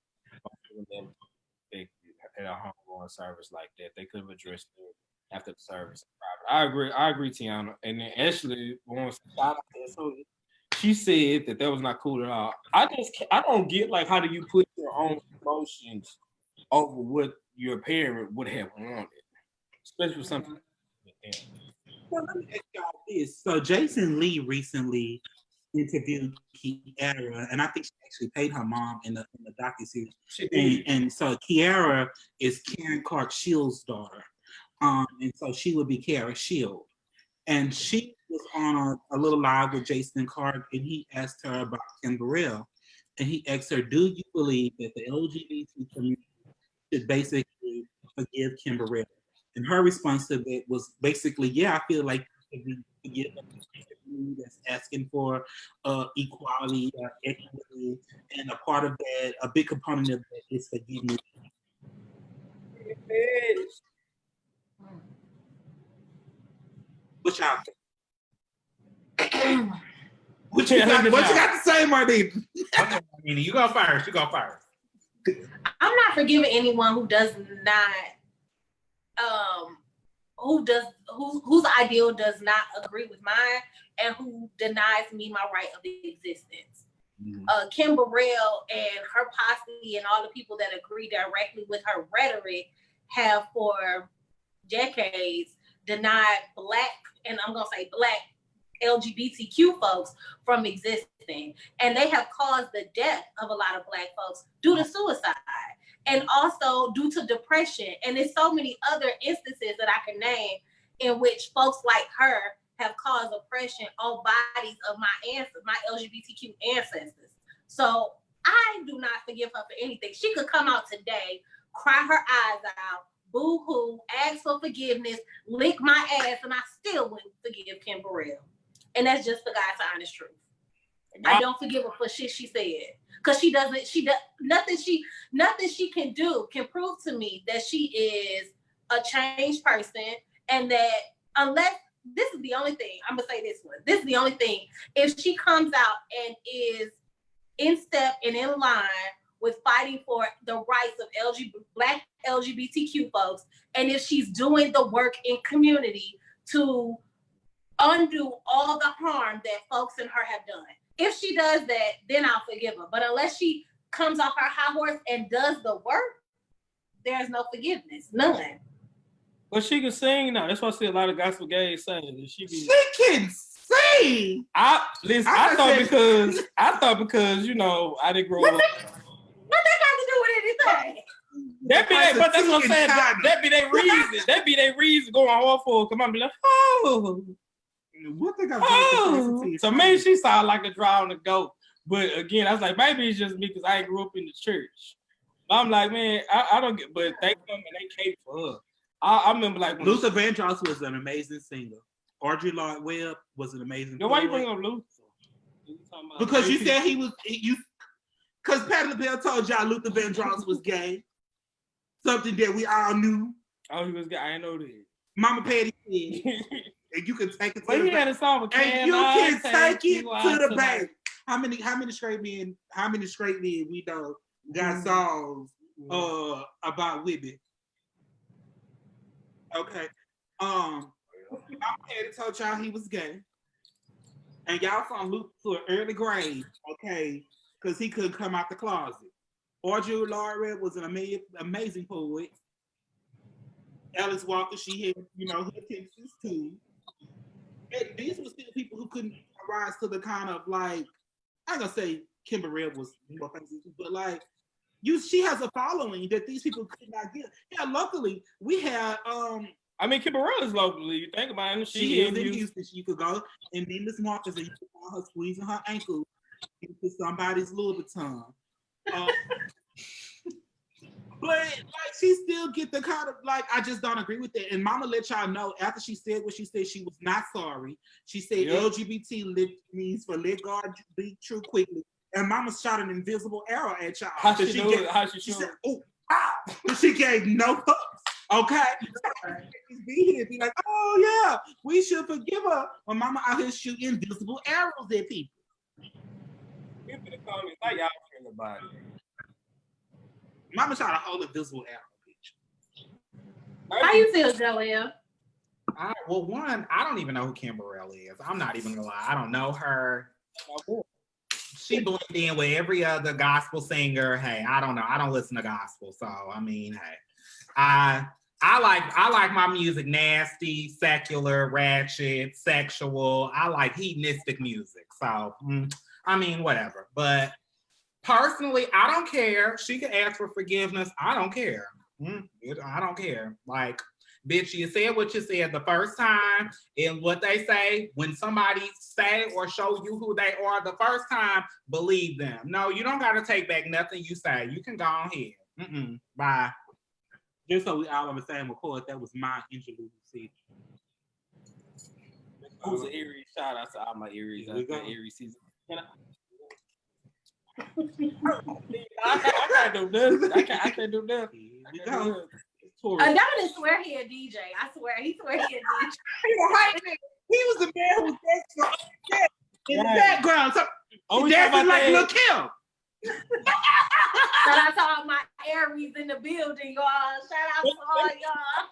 They had a homegoing service like that. They could have addressed it after the service. I agree, Tiana. And then Ashley, she said that was not cool at all. I don't get like how do you put your own emotions over what your parent would have wanted, especially with something. Well, let me ask y'all this. So Jason Lee recently interviewed Kiara, and I think she actually paid her mom in the docuseries. And so Kiara is Karen Clark Shield's daughter. And so she would be Kiara Shield. And she was on a little live with Jason Clark, and he asked her about Kim Burrell. And he asked her, do you believe that the LGBT community should basically forgive Kim Burrell? And her response to that was basically, yeah, I feel like we forgive that's asking for equality, equity, and a part of that, a big component of that is forgiveness. What y'all think? What you got to say, Martina? You go first. I'm not forgiving anyone who does not, whose ideal does not agree with mine and who denies me my right of existence. Kim Burrell and her posse and all the people that agree directly with her rhetoric have for decades denied Black, and I'm going to say Black LGBTQ folks from existing. And they have caused the death of a lot of Black folks due to suicide and also due to depression. And there's so many other instances that I can name in which folks like her have caused oppression on bodies of my LGBTQ ancestors. So I do not forgive her for anything. She could come out today, cry her eyes out, boo-hoo, ask for forgiveness, lick my ass, and I still wouldn't forgive Kim Burrell. And that's just the God's honest truth. I don't forgive her for shit she said. Because nothing she can do can prove to me that she is a changed person, and that unless, this is the only thing, I'm gonna say this one. This is the only thing. If she comes out and is in step and in line with fighting for the rights of Black LGBTQ folks, and if she's doing the work in community to undo all the harm that folks in her have done. If she does that, then I'll forgive her. But unless she comes off her high horse and does the work, there's no forgiveness. None. But she can sing now. That's why I see a lot of gospel gays saying that she can sing. I thought because you know I didn't grow up. What that got to do with anything? But that's what I'm saying. That be their reason. That be their reason going hard for her. Come on, be like, oh. What they got to me, she sounded like a draw on the goat. But again, I was like, maybe it's just me because I grew up in the church. But I'm like, man, I don't get. But they come and they came for her. I remember like Luther Vandross was an amazing singer. Audrey Lloyd Webb was an amazing. Yo, why you bring up Luther? Because you said he was you. Because Patti LaBelle told y'all Luther Vandross was gay. Something that we all knew. Oh, he was gay. I didn't know that. Mama Patty said. and you can take it to But the he had bank. a song with And you can take it to the bank. How many straight men we know got songs about women? Okay. My daddy told y'all he was gay. And y'all saw Luke to an early grave, okay, because he couldn't come out the closet. Audrey Laurie was an amazing poet. Alice Walker, she had, her pictures too. And these were still people who couldn't rise to the kind of like, I'm gonna say Kimber Red was more famous, but like, she has a following that these people could not get. Yeah, locally, we had I mean, Kimber is locally. You think about it. She is in Houston. She could go and then this Marcus and you could find her squeezing her ankle into somebody's Louis Vuitton. But like she still get the kind of like I just don't agree with that. And Mama let y'all know after she said what she said, she was not sorry. She said LGBT means for let God be true quickly. And Mama shot an invisible arrow at y'all. How she do it? How she said, "Oh, wow!" She gave no fucks. Okay, be here, be like, "Oh yeah, we should forgive her." When Mama out here shooting invisible arrows at people. Give me the comments. How y'all feel about it? Mama shot a whole invisible arrow, bitch. How you feel, Joelle? Well, one, I don't even know who Kimberell is. I'm not even gonna lie. I don't know her. She blended in with every other gospel singer. Hey, I don't know. I don't listen to gospel, so I mean, hey, I like my music nasty, secular, ratchet, sexual. I like hedonistic music. So I mean, whatever. But personally, I don't care. She can ask for forgiveness. I don't care. I don't care. Like, bitch, you said what you said the first time, and what they say, when somebody say or show you who they are the first time, believe them. No, you don't got to take back nothing you say. You can go on here. Bye. Just so we all on the same accord, that was my interlude season. Who's an Aries? Shout out to all my Aries. Aries season. I can't do this. I can't do this. Adonis swear he a DJ. I swear he swear he a DJ. He was the man who was dancing in the background. So dancing like Lil' Kim. Shout out to all my Aries in the building, y'all. Shout out to all y'all.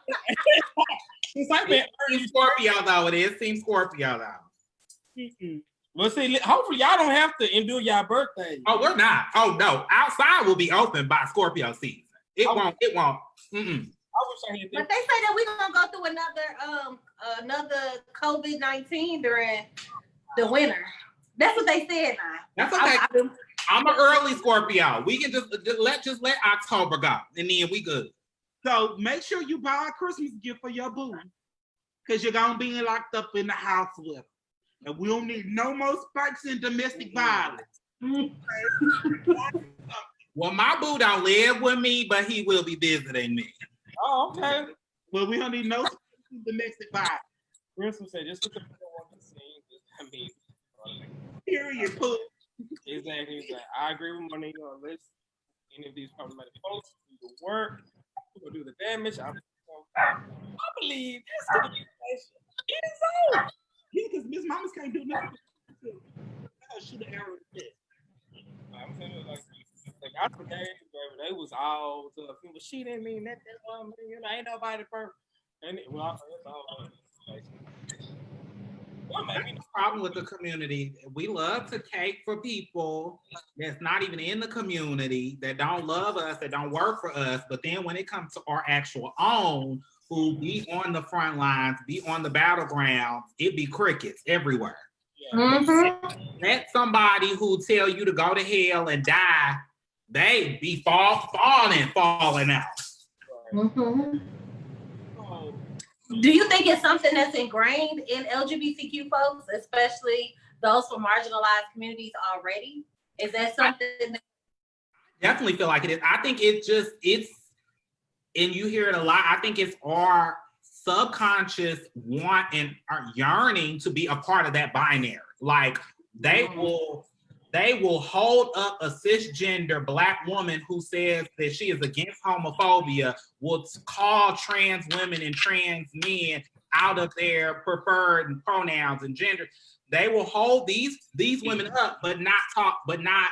It's like Team Scorpio though. It is Team Scorpio though. Well, see, hopefully y'all don't have to endure y'all birthday. Oh, we're not. Oh no, outside will be open by Scorpio season. It won't. But they say that we're gonna go through another COVID-19 during the winter. That's what they said now. That's okay. I'm an early Scorpio. We can just let October go, and then we good. So make sure you buy a Christmas gift for your boo, because you're gonna be locked up in the house with her. And we don't need no more spikes in domestic violence. Well, my boo don't live with me, but he will be visiting me. Oh, okay. Well, we don't need no spikes in domestic violence. Grissom said, just look at the one scene. I mean, period. Put. Exactly. I agree with my nigga on this. Any of these problematic folks do the work, will do the damage. I believe this could be it is over. Yeah, because Miss Mamas can't do nothing. Shoot an arrow at this. I'm saying like I forgave, baby. They was all to but she didn't mean that. That's what I mean. You know, ain't nobody perfect. And it's all. Well, maybe the problem with the community, we love to cake for people that's not even in the community, that don't love us, that don't work for us. But then when it comes to our actual own, who be on the front lines, be on the battleground, it be crickets everywhere. Let somebody who tell you to go to hell and die, they be falling out. Do you think it's something that's ingrained in LGBTQ folks, especially those from marginalized communities already? Is that something that definitely feel like it is? I think it's, and you hear it a lot, I think it's our subconscious want and our yearning to be a part of that binary. Like they will hold up a cisgender Black woman who says that she is against homophobia, will call trans women and trans men out of their preferred pronouns and gender. They will hold these women up, but not talk, but not,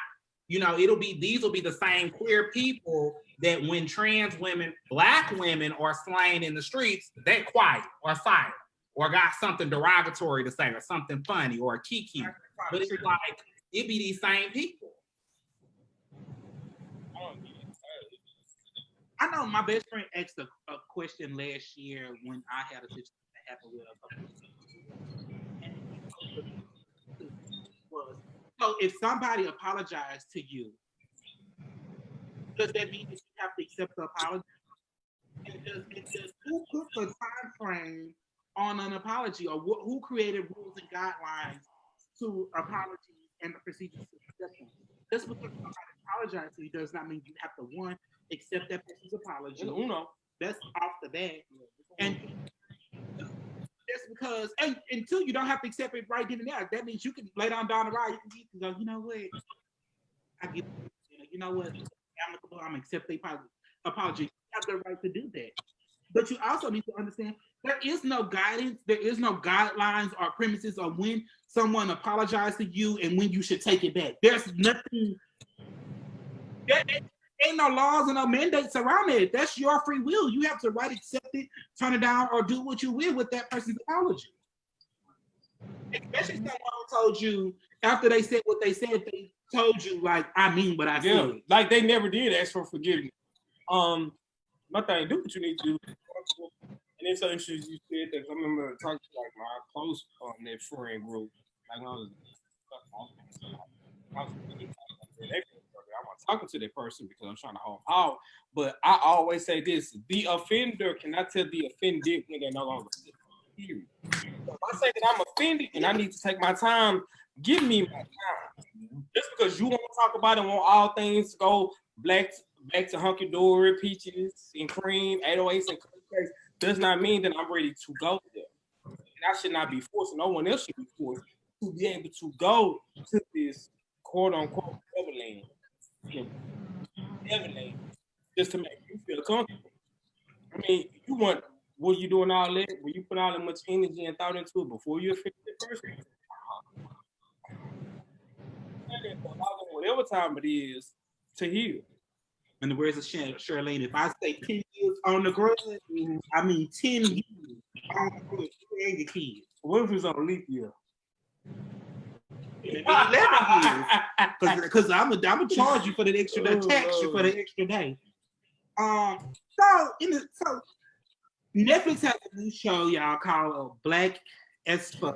you know, these will be the same queer people that when trans women, Black women are slain in the streets, they're quiet or silent or got something derogatory to say or something funny or a kiki. But it's like, it be these same people. I know my best friend asked a question last year when I had a situation that happened with a was, so if somebody apologized to you, does that mean that you have to accept the apology? And does who put the time frame on an apology, or who created rules and guidelines to apologies and the procedures to accept them? Just because somebody apologizes to you does not mean you have to, one, accept that person's apology. That's off the bat. And just because, and two, you don't have to accept it right then and there. That means you can lay down the ride. You can go, you know what? I get, you know what? I'm gonna accept the apology. You have the right to do that. But you also need to understand there is no guidance, there is no guidelines or premises on when someone apologizes to you and when you should take it back. There's nothing. There ain't no laws and no mandates around it. That's your free will. You have to right, accept it, turn it down, or do what you will with that person's apology. Especially someone who told you after they said what they said, they told you like, I mean what I said. Like they never did ask for forgiveness. My thing, do what you need to do. And then certain shit you said that I remember talking to like my close that friend group. Like when I was talking to that person because I'm trying to hold out. But I always say this: the offender cannot tell the offended when they're no longer. If I say that I'm offended and I need to take my time, give me my time. Just because you want to talk about it, want all things to go back to hunky dory, peaches and cream, 808s and cupcakes, does not mean that I'm ready to go there. And I should not be forced. No one else should be forced to be able to go to this quote unquote Neverland, just to make you feel comfortable. I mean, were you doing all that? Were you put all that much energy and thought into it before you offended the person? Whatever time it is to heal. In the words of Charlene, if I say 10 years on the grudge, I mean 10 years on the grudge, you and your kids. What if it's on a leap year? 11 years. Because I'm gonna charge you for the extra day, tax you for the extra day. So Netflix has a new show, y'all, called Black S.1,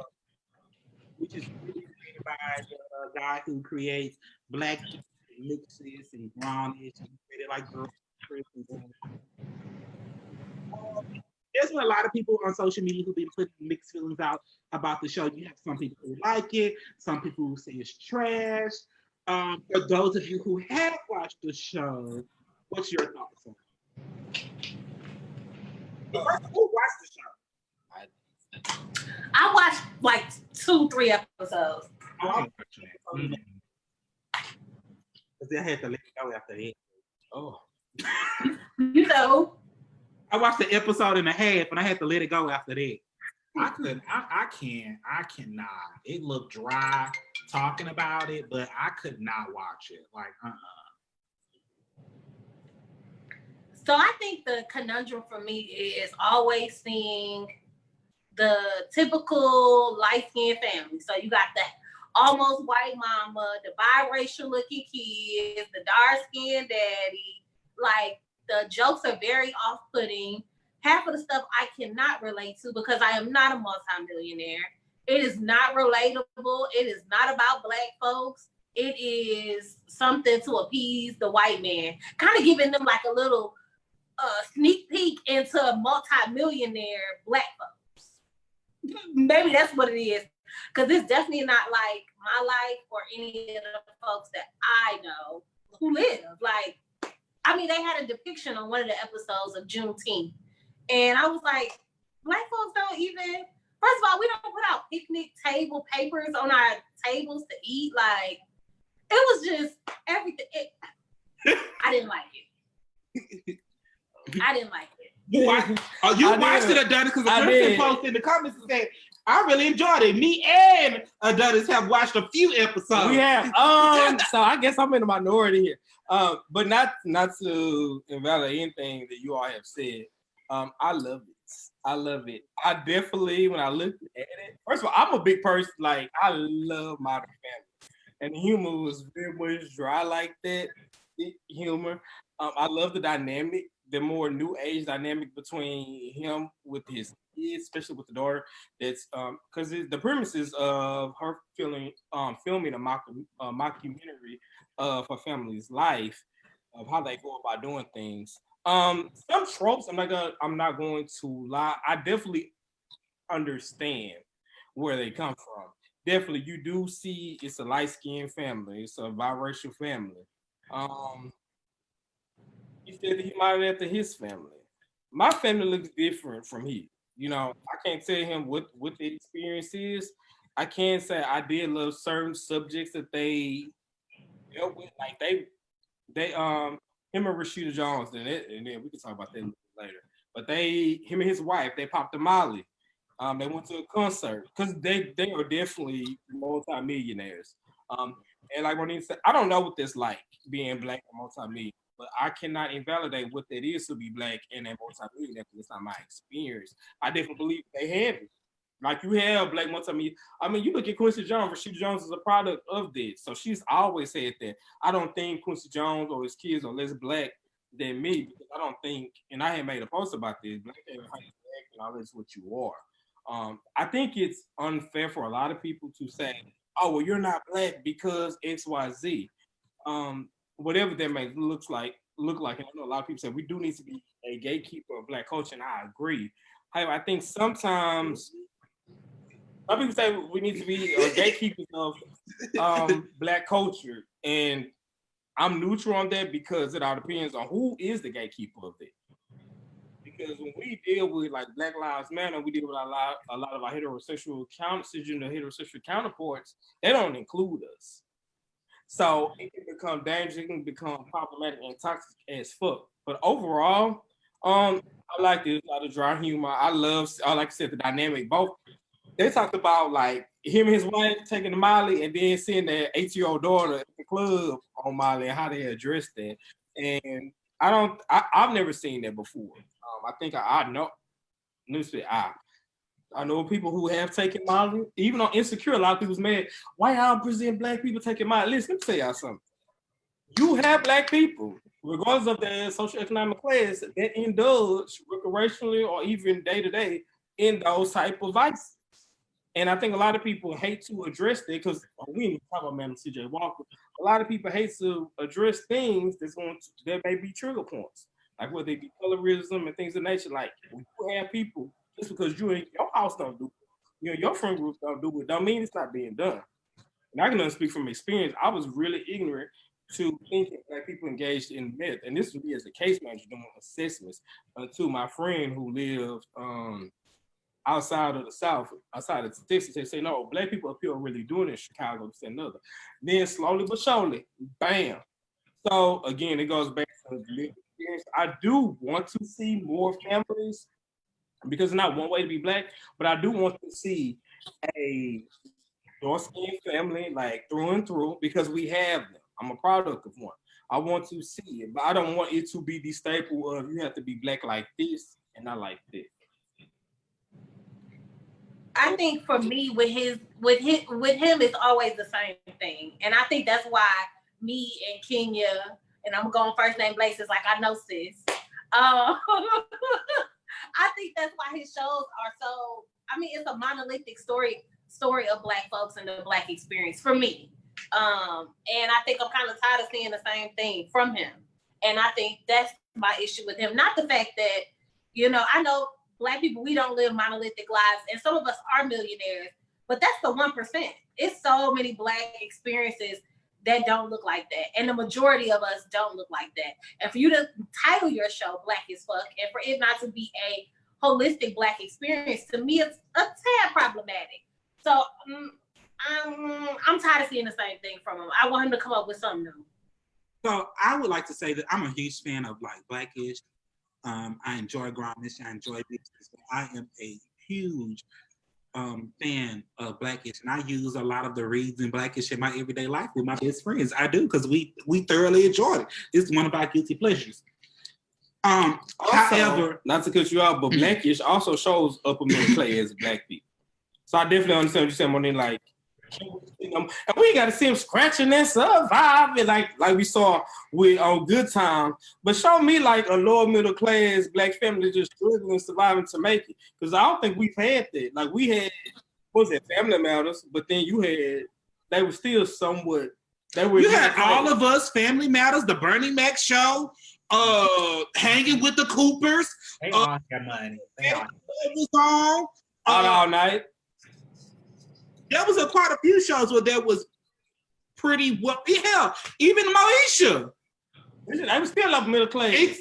which is really created by a guy who creates black mixes and brownies and created like girl there's been a lot of people on social media who've been putting mixed feelings out about the show. You have some people who like it, some people who say it's trash. For those of you who have watched the show, what's your thoughts on it? Who watched the show? I watched like 2-3 episodes. Because I had to let it go after that. Oh. You know. I watched the episode and a half and I had to let it go after that. I cannot. It looked dry talking about it, but I could not watch it. Like, So I think the conundrum for me is always seeing the typical light-skinned family. So you got the almost white mama, the biracial looking kids, the dark-skinned daddy. Like, the jokes are very off-putting. Half of the stuff I cannot relate to because I am not a multimillionaire. It is not relatable. It is not about Black folks. It is something to appease the white man. Kind of giving them like a little sneak peek into multi-millionaire Black folks. Maybe that's what it is. Because it's definitely not like my life or any of the folks that I know who live. Like, I mean, they had a depiction on one of the episodes of Juneteenth. And I was like, Black folks don't even, first of all, we don't put out picnic table papers on our tables to eat. Like, it was just everything. I didn't like it. I didn't like it. You watched it, Adonis, because the person posted in the comments and said, I really enjoyed it. Me and Adonis have watched a few episodes. We have. So I guess I'm in the minority here. But not to invalidate anything that you all have said. I love it. I love it. I definitely, when I looked at it, first of all, I'm a big person. Like, I love Modern Family. And the humor was very much dry like that. Humor. I love the dynamic, the more new age dynamic between him with his kids, especially with the daughter. That's because the premises of her filming a mockumentary of her family's life, of how they go about doing things. Some tropes, I'm not going to lie. I definitely understand where they come from. Definitely, you do see it's a light-skinned family, it's a biracial family. He said that he modeled after his family. My family looks different from his. You know, I can't tell him what the experience is. I can say I did love certain subjects that they dealt with, like they him and Rashida Jones, and then we can talk about that a little bit later. But him and his wife, they popped a Molly. They went to a concert because they are definitely multi-millionaires. And like Ronnie said, I don't know what this like being black and multi-millionaire, but I cannot invalidate what that is to be black and a multi-millionaire because it's not my experience. I definitely believe they have it. Like you have black multi-millionaire. I mean, you look at Quincy Jones. Rashida Jones is a product of this, so she's always said that. I don't think Quincy Jones or his kids are less black than me because I don't think, and I had made a post about this. Black and all that's what you are. I think it's unfair for a lot of people to say, "Oh, well, you're not black because X, Y, Z." Whatever that may look like. And I know a lot of people say we do need to be a gatekeeper of black culture, and I agree. However, I think sometimes some people say we need to be gatekeepers of black culture, and I'm neutral on that because it all depends on who is the gatekeeper of it. Because when we deal with like Black Lives Matter, we deal with a lot of our heterosexual counterparts. They don't include us, so it can become dangerous. It can become problematic and toxic as fuck. But overall, I like this. A lot of dry humor. Like I said, the dynamic. Both they talked about like him and his wife taking the Molly and then seeing their 8-year-old daughter at the club on Molly and how they addressed that. And I've never seen that before. I think I know. I know people who have taken Molly. Even on Insecure, a lot of people's mad. Why y'all present black people taking Molly? Listen, let me tell y'all something. You have black people, regardless of their socioeconomic class, that indulge recreationally or even day to day in those type of vices. And I think a lot of people hate to address that because we didn't talk about Madam C.J. Walker. A lot of people hate to address things that may be trigger points, like whether it be colorism and things of nature. Like when you have people, just because you in your house don't do it, your friend group don't do it, don't mean it's not being done. And I can only speak from experience. I was really ignorant to thinking that people engaged in myth. And this was me as a case manager doing assessments to my friend who lived outside of the South, outside of Texas. They say, no, black people up here are really doing it in Chicago, this and another. Then slowly but surely, bam. So again, it goes back to the experience. I do want to see more families because it's not one way to be black, but I do want to see a dark-skinned family, like through and through, because we have them. I'm a product of one. I want to see it, but I don't want it to be the staple of you have to be black like this and not like this. I think for me, with him, it's always the same thing, and I think that's why me and Kenya, and I'm going first name basis, like I know sis. I think that's why his shows are so. I mean, it's a monolithic story of black folks and the black experience for me. And I think I'm kind of tired of seeing the same thing from him. And I think that's my issue with him. Not the fact that, I know black people, we don't live monolithic lives, and some of us are millionaires, but that's the 1%. It's so many black experiences that don't look like that. And the majority of us don't look like that. And for you to title your show Black as Fuck, and for it not to be a holistic black experience, to me, it's a tad problematic. So I'm tired of seeing the same thing from him. I want him to come up with something new. So I would like to say that I'm a huge fan of like Blackish. I enjoy grownish. I enjoy bitches. But I am a huge fan of Blackish, and I use a lot of the reads in Blackish in my everyday life with my best friends. I do because we thoroughly enjoy it. It's one of our guilty pleasures. Also, However, not to cut you out, but Blackish also shows upper middle class black people. So I definitely understand what you're saying, Monique. Like, and we got to see him scratching and surviving, like we saw with on Good Time. But show me like a lower middle class black family just struggling, surviving to make it. Because I don't think we've had that. Like we had, what was it, Family Matters, but then you had, they were still somewhat. They were. You had All of Us, Family Matters, the Bernie Mac Show, Hanging with the Coopers. They all have money. They all was on. All night. There was quite a few shows where there was pretty well. Yeah, even Moesha. They were still upper middle class.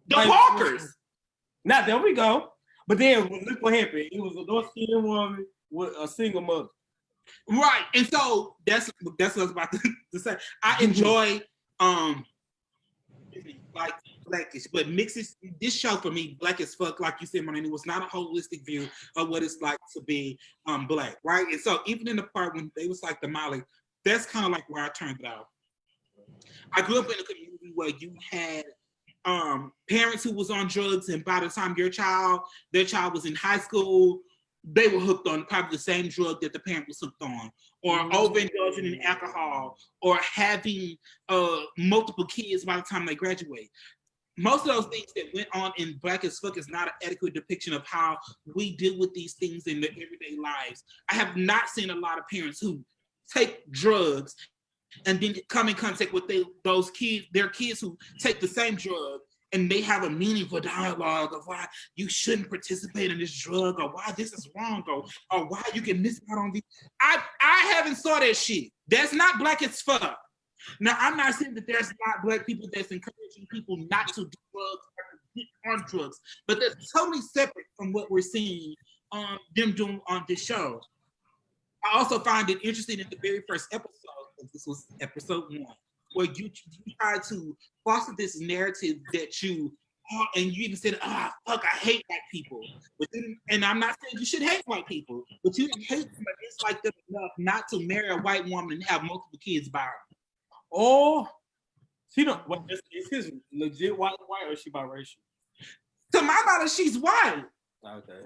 The Parkers. Now there we go. But then look what happened. It was a dark-skinned woman with a single mother. Right, and so that's what I was about to say. I enjoy like Blackish, but mixes this show for me, Black as Fuck, like you said, Marlene, it was not a holistic view of what it's like to be black, right? And so even in the part when they was like the Molly, that's kind of like where I turned it out. I grew up in a community where you had parents who was on drugs, and by the time their child was in high school, they were hooked on probably the same drug that the parent was hooked on, or overindulging in alcohol, or having multiple kids by the time they graduate. Most of those things that went on in Black as Fuck is not an adequate depiction of how we deal with these things in their everyday lives. I have not seen a lot of parents who take drugs and then come in contact with their kids who take the same drug, and they have a meaningful dialogue of why you shouldn't participate in this drug, or why this is wrong, or why you can miss out on these. I haven't saw that shit. That's not Black as Fuck. Now, I'm not saying that there's not black people that's encouraging people not to do drugs or to get on drugs, but that's totally separate from what we're seeing them doing on this show. I also find it interesting in the very first episode, this was episode 1, where you try to foster this narrative that and you even said, fuck, I hate white people. But then, and I'm not saying you should hate white people, but you didn't hate them or dislike them enough not to marry a white woman and have multiple kids by her. Or she don't. What is his legit white or is she biracial? To my knowledge, she's white. Okay.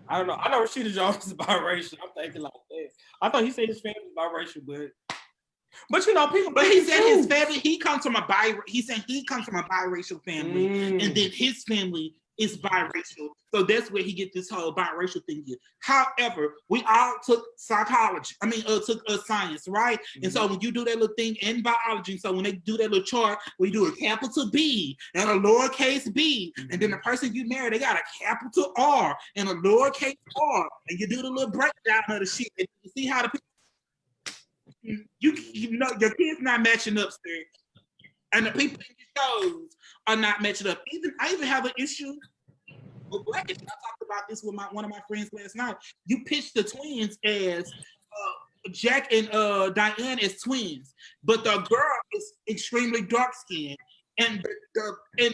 I don't know. I know Rashida Jones is biracial. I'm thinking like that. I thought he said his family biracial, but you know people. But he said his family. He said he comes from a biracial family, and then his family is biracial. So that's where he gets this whole biracial thing here. However, we all took psychology. Took science, right? Mm-hmm. And so when you do that little thing in biology, so when they do that little chart, we do a capital B and a lowercase b, and then the person you marry, they got a capital R and a lowercase r, and you do the little breakdown of the shit, and you see how the people, you know your kids not matching up, sir. And the people in the shows are not matching up. I even have an issue with Blackish. I talked about this with one of my friends last night. You pitched the twins as Jack and Diane as twins, but the girl is extremely dark skinned, and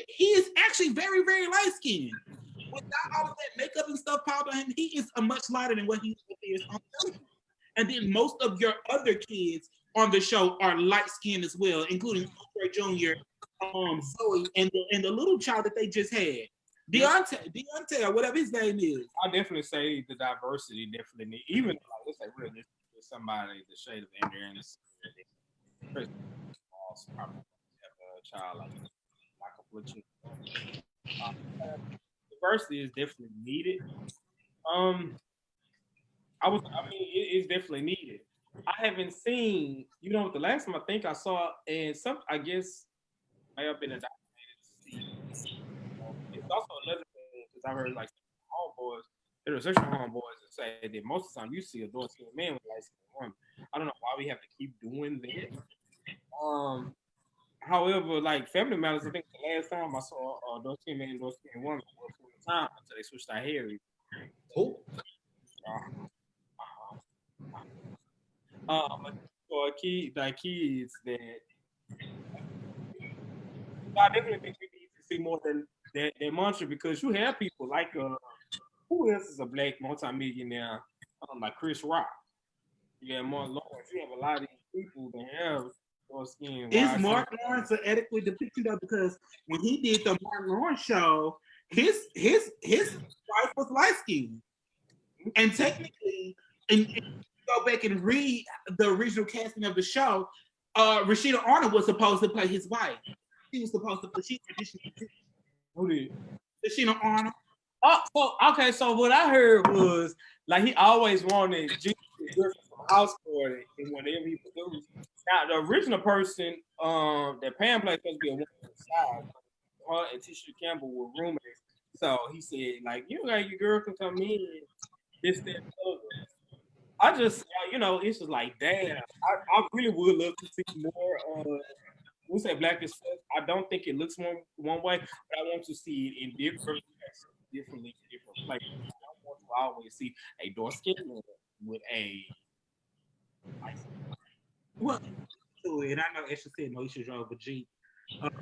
he is actually very, very light skinned. Without all of that makeup and stuff piled on him, he is a much lighter than what he is on television. And then most of your other kids on the show are light skinned as well, including Andre Jr., Zoe, and the little child that they just had, Deontay, or whatever his name is. I definitely say the diversity definitely need, even like let's say realistic with somebody the shade of Andrew Anderson, probably have a child like a diversity is definitely needed. It is definitely needed. I haven't seen, the last time I think I saw, and I guess may have been a documented. It's also another thing because I heard like homeboys, heterosexual homeboys that say that most of the time you see a dark-skinned man with a light-skinned woman. I don't know why we have to keep doing that. However, like Family Matters, I think the last time I saw a dark-skinned man and dark-skinned woman was full time until they switched our hair. Oh. But for kids that I definitely think we need to see more than that mantra because you have people like who else is a black multimillionaire like Chris Rock. You have Mark Lawrence. You have a lot of these people that have dark skin. Is Mark Lawrence an adequate depiction though? Because when he did the Mark Lawrence show, his wife was light skinned. And technically, and go back and read the original casting of the show, Rashida Arnold was supposed to play his wife. She was supposed to play. She auditioned. Who did? Rashida Arnold. So what I heard was like he always wanted Jesus to do some house party in whatever he produced. Now the original person that Pam played supposed to be a woman on the side. Her and Tisha Campbell were roommates. So he said, like, you know, your girl can come in, this, that, and the other. I just, it's just like, damn, I really would love to see more. We say Black is First. I don't think it looks one way, but I want to see it in different places. I don't want to always see a dark skinned man with a Well, and I know Esther said Moesha drove a Jeep. But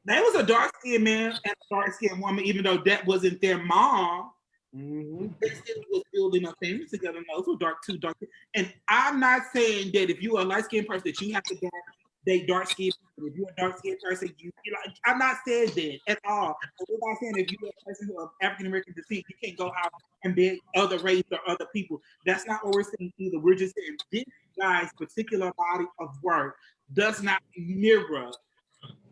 there was a dark skinned man and a dark skinned woman, even though that wasn't their mom. Mm-hmm. They still was building a family together. And those were two dark. And I'm not saying that if you're a light skinned person that you have to date dark skinned people. If you're a dark skinned person, you like. I'm not saying that at all. I'm not saying if you're a person of African American descent, you can't go out and date other race or other people. That's not what we're saying either. We're just saying this guy's particular body of work does not mirror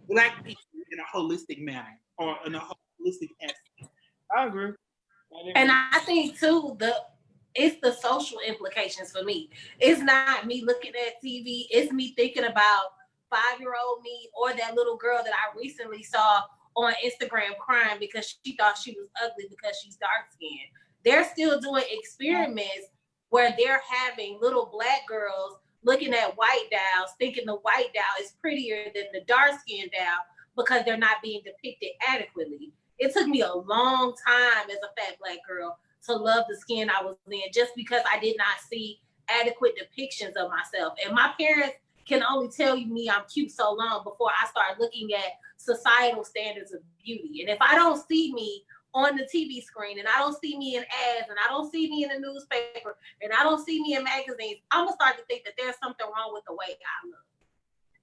Black people in a holistic manner or in a holistic aspect. I agree. And I think too, it's the social implications for me. It's not me looking at TV. It's me thinking about 5-year-old me or that little girl that I recently saw on Instagram crying because she thought she was ugly because she's dark skinned. They're still doing experiments where they're having little Black girls looking at white dolls, thinking the white doll is prettier than the dark skinned doll because they're not being depicted adequately. It took me a long time as a fat Black girl to love the skin I was in just because I did not see adequate depictions of myself. And my parents can only tell me I'm cute so long before I start looking at societal standards of beauty. And if I don't see me on the TV screen and I don't see me in ads and I don't see me in the newspaper and I don't see me in magazines, I'm going to start to think that there's something wrong with the way I look.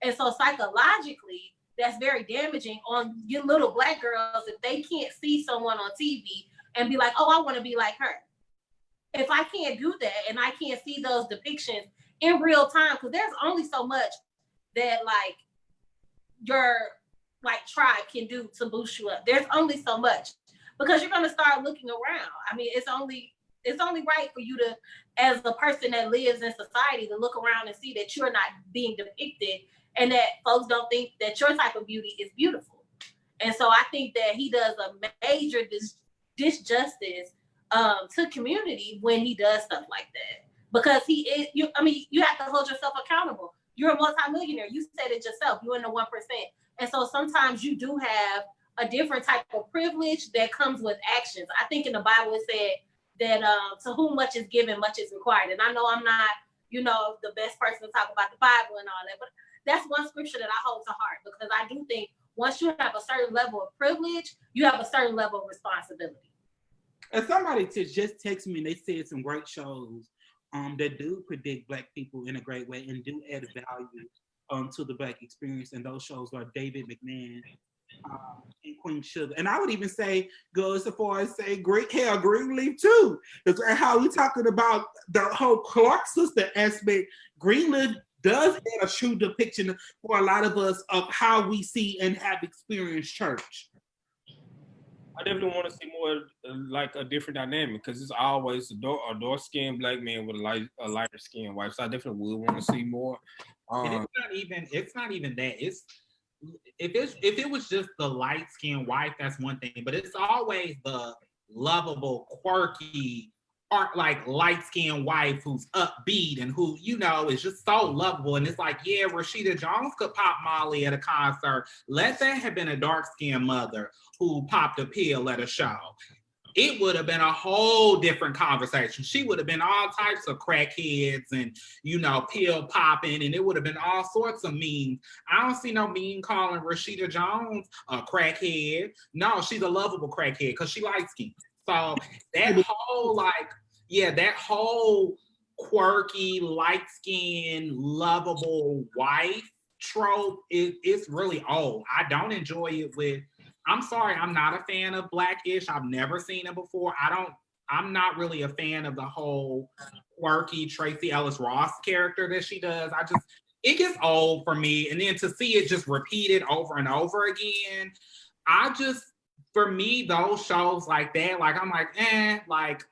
And so psychologically, that's very damaging on your little Black girls if they can't see someone on TV and be like, oh, I want to be like her. If I can't do that and I can't see those depictions in real time, because there's only so much that like your like tribe can do to boost you up. There's only so much because you're gonna start looking around. I mean, it's only right for you to, as a person that lives in society, to look around and see that you're not being depicted and that folks don't think that your type of beauty is beautiful. And so I think that he does a major disjustice to community when he does stuff like that. Because he is, you have to hold yourself accountable. You're a multimillionaire. You said it yourself. You're in the 1%. And so sometimes you do have a different type of privilege that comes with actions. I think in the Bible it said that to whom much is given, much is required. And I know I'm not, the best person to talk about the Bible and all that, but that's one scripture that I hold to heart because I do think once you have a certain level of privilege, you have a certain level of responsibility. And somebody just text me and they said some great shows that do predict Black people in a great way and do add value to the Black experience. And those shows are David McMahon and Queen Sugar. And I would even say, go as far as say Greenleaf too. Because how we talking about the whole Clarck Sister aspect, Greenleaf does add a true depiction for a lot of us of how we see and have experienced church. I definitely want to see more like a different dynamic because it's always a dark-skinned Black man with a lighter skinned wife. So I definitely would want to see more. And it's not even that. It's if it was just the light-skinned wife, that's one thing. But it's always the lovable, quirky, like light-skinned wife who's upbeat and who is just so lovable. And it's like, yeah, Rashida Jones could pop Molly at a concert. Let that have been a dark-skinned mother who popped a pill at a show. it would have been a whole different conversation. She would have been all types of crackheads and, you know, pill popping, and it would have been all sorts of memes. I don't see no meme calling Rashida Jones a crackhead. No, she's a lovable crackhead because she light skinned. So that whole that whole quirky, light-skinned, lovable wife trope it's really old. I don't enjoy it with. I'm sorry, I'm not a fan of Blackish. I've never seen it before. I'm not really a fan of the whole quirky Tracy Ellis Ross character that she does. It gets old for me. And then to see it just repeated over and over again, for me, those shows like that, like I'm like, like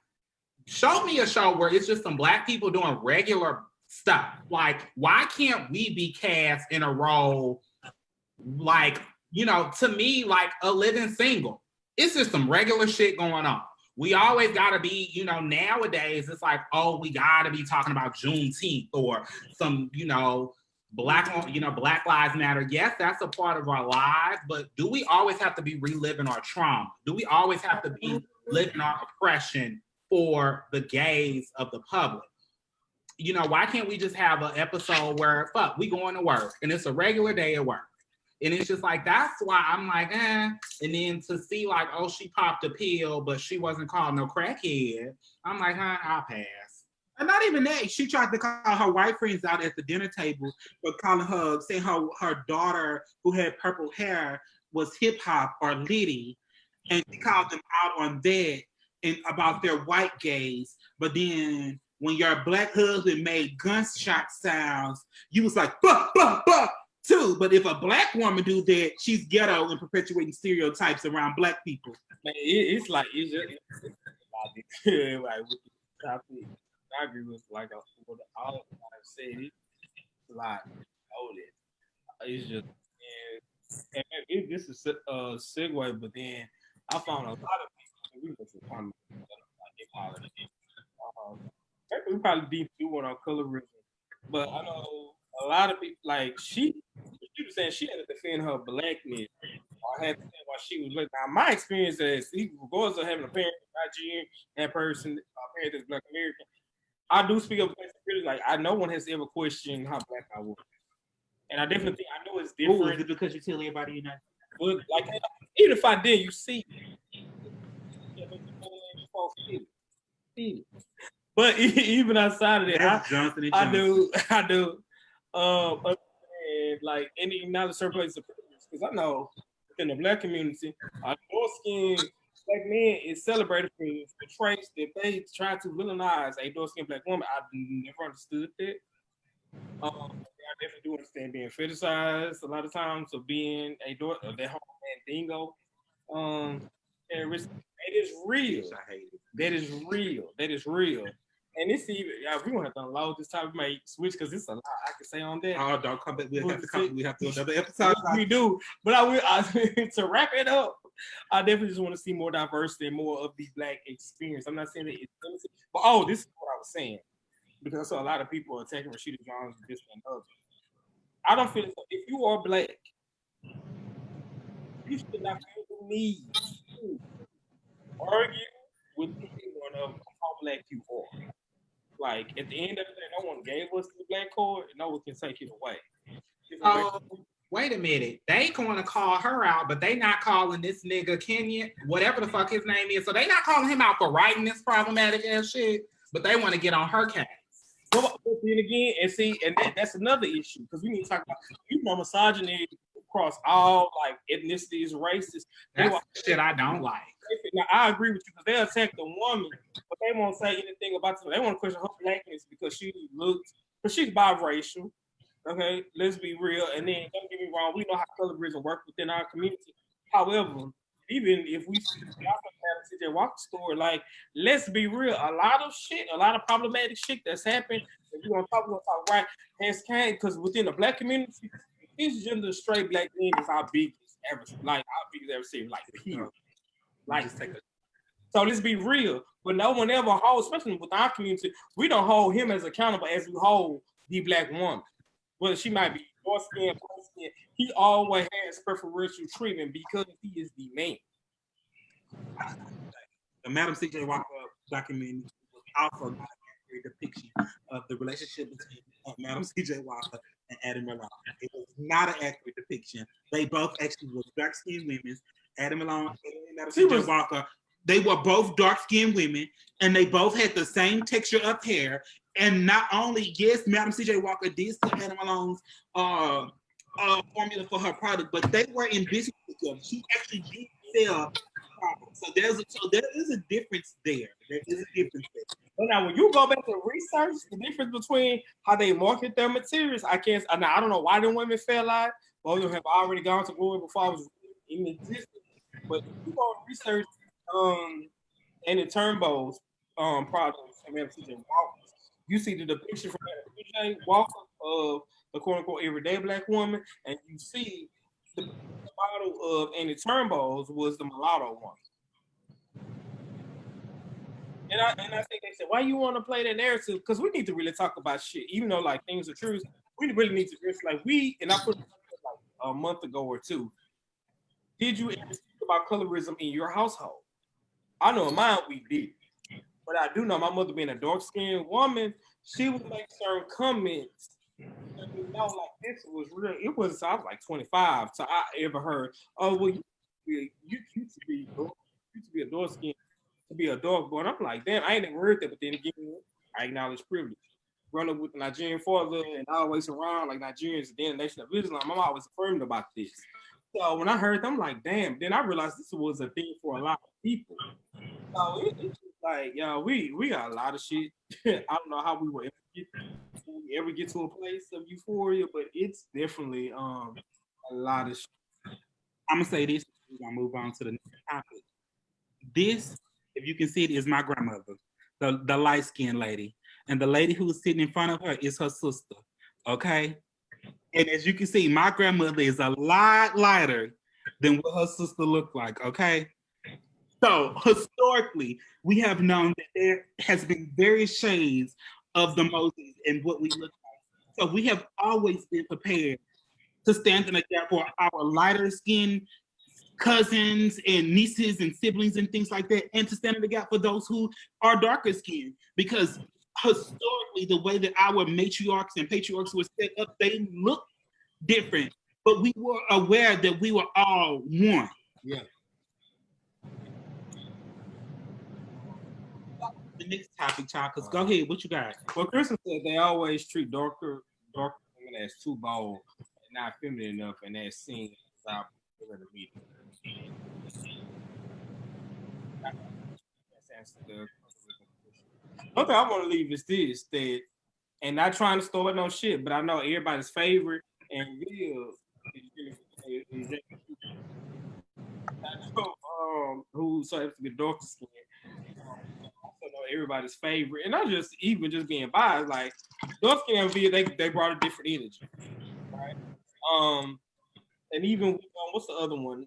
show me a show where it's just some Black people doing regular stuff. Like, why can't we be cast in a role like, you know, to me, like a living single? It's just some regular shit going on. We always gotta be, you know, nowadays it's like, oh, we gotta be talking about Juneteenth or some, you know, Black Lives Matter. Yes, that's a part of our lives, but do we always have to be reliving our trauma? Do we always have to be living our oppression for the gaze of the public? You know, why can't we just have an episode where we going to work and it's a regular day at work? And it's just like, that's why I'm like, And then to see like, oh, she popped a pill, but she wasn't called no crackhead. I'm like, I'll pass. And not even that. She tried to call her white friends out at the dinner table for saying her daughter who had purple hair was hip hop or Liddy. And she called them out on that and about their white gaze. But then when your Black husband made gunshot sounds, you was like, bah, bah, bah, too. But if a Black woman do that, she's ghetto and perpetuating stereotypes around Black people. Man, it's like with the topic. I agree with like all I've said. It's like loaded. It's just this is a segue, but then I found a lot of people we probably deep doing on colorism, but I know a lot of people like she was saying she had to defend her Blackness or had to say why she was looking. Now my experience is regardless of having a parent Nigerian and person, a parent that's Black American, I do speak of experience. Like I no one has ever questioned how Black I was, and I definitely think I know it's different. Ooh, is it because you tell everybody you're not? But like even if I did, you see. But even outside of that, I do. Like any not a certain place of privilege, because I know within the Black community, dark-skinned Black man is celebrated for the traits that they try to villainize a dark-skinned Black woman. I never understood that. I definitely do understand being fetishized a lot of times, or being a that whole mandingo. It is real. That is real. That is real. And it's even we won't have to unload this time. We may switch because it's a lot I can say on that. Oh, don't come back. We have to do another episode. We do. But to wrap it up, I definitely just want to see more diversity and more of the Black experience. I'm not saying that it's innocent, but this is what I was saying. Because I saw a lot of people attacking Rashida Jones and this and other. I don't feel if you are Black, you should not feel the need to argue with anyone of how Black you are. Like at the end of the day, no one gave us the Black card, and no one can take it away. Wait a minute. They going to call her out, but they not calling this nigga Kenyon, whatever the fuck his name is. So they not calling him out for writing this problematic ass shit, but they want to get on her case. But then again, and that's another issue because we need to talk about misogyny across all like ethnicities, races. That's shit I don't like. Now I agree with you because they attack the woman, but they won't say anything about it. They want to question her Blackness because she's biracial. Okay, let's be real. And then don't get me wrong, we know how colorism works within our community. However, even if we see the Walker story, like let's be real, a lot of problematic shit that's happened. If we're gonna talk right, has came because within the Black community, this gender straight Black men is our biggest ever seen, like period. Like so let's be real. But no one ever holds, especially with our community, we don't hold him as accountable as we hold the Black woman. Whether she might be dark skin, light skin, he always has preferential treatment because he is the man. The Madam C.J. Walker documentary was also not an accurate depiction of the relationship between Madam C.J. Walker and Adam Malone. It was not an accurate depiction. They both actually were dark-skinned women. Adam Malone and Madam C.J. Walker, they were both dark-skinned women, and they both had the same texture of hair. And not only, yes, Madam C.J. Walker did sell Adam Malone's formula for her product, but they were in business together. She actually did sell products. So there is a difference there. There is a difference there. But now, when you go back to research the difference between how they market their materials, I don't know why them women fell out. Both of them have already gone to glory before I was in existence. But if you go and research Annie Turnbow's products and CJ Walker, you see the depiction from CJ Walker of the quote unquote everyday black woman, and you see the model of Annie Turnbow's was the mulatto one. And I think they said, why you want to play that narrative? Because we need to really talk about shit, even though like things are true. We really need to like and I put it like a month ago or two. Did you ever speak about colorism in your household? I know in mine we did, but I do know my mother being a dark-skinned woman, she would make certain comments. You know, like this was real. It was I was like 25, so I ever heard, oh well, you used to be a dark-skinned. To be a dog boy. And I'm like, damn, I ain't never heard that. But then again, I acknowledge privilege. Growing up with a Nigerian father and always around like Nigerians, the Nation of Islam, I'm always affirmed about this. So when I heard them, I'm like, damn. Then I realized this was a thing for a lot of people. So it's like, yo, we got a lot of shit. I don't know how we will ever get to a place of euphoria, but it's definitely a lot of shit. I'm gonna say this. We're gonna move on to the next topic. This, if you can see it, is my grandmother, the light-skinned lady. And the lady who's sitting in front of her is her sister, okay? And as you can see, my grandmother is a lot lighter than what her sister looked like, okay? So historically, we have known that there has been various shades of the Moses and what we look like. So we have always been prepared to stand in the gap for our lighter skinned cousins and nieces and siblings and things like that, and to stand in the gap for those who are darker skinned, because historically the way that our matriarchs and patriarchs were set up, they look different, but we were aware that we were all one. Yeah. The next topic, child, because go ahead, what you got? Well, Kristen said they always treat darker women as too bold and not feminine enough, and that's seen without the media. One thing I want to leave is this, that, and not trying to start no shit, but I know everybody's favorite and real is who so happens to be darker skin. I know everybody's favorite, and not just even just being biased, like dark skin and Via, they brought a different energy, right? And even what's the other one?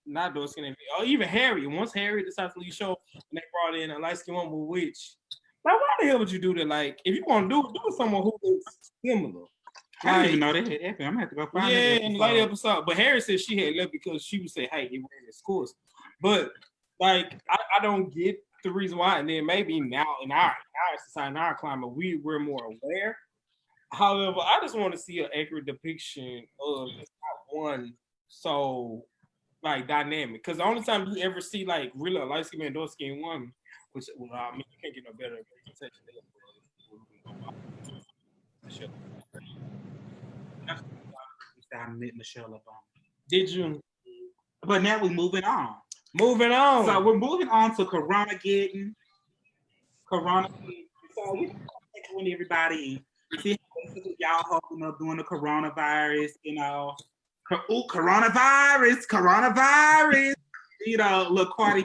Not dark skin and Via, or even Harry. Once Harry decided to leave the show, and they brought in a light skin woman, which, like, why the hell would you do that? Like, if you want to do it with someone who looks similar. I didn't even know that had happened. I'm gonna have to go find it. Yeah, in the later episode. But Harry said she had left because she would say, hey, he ran his course. But like I don't get the reason why. And then maybe now in our society, in our climate, we're more aware. However, I just want to see an accurate depiction of just one so like dynamic. Because the only time you ever see like really a light skinned and dark skinned woman, which I mean you can't get no better representation than I met Michelle Obama. Did you? But now we're moving on. Moving on. So we're moving on to Corona. So we're taking everybody and see how y'all holding up during the coronavirus, you know. Coronavirus. You know, look, Cardi,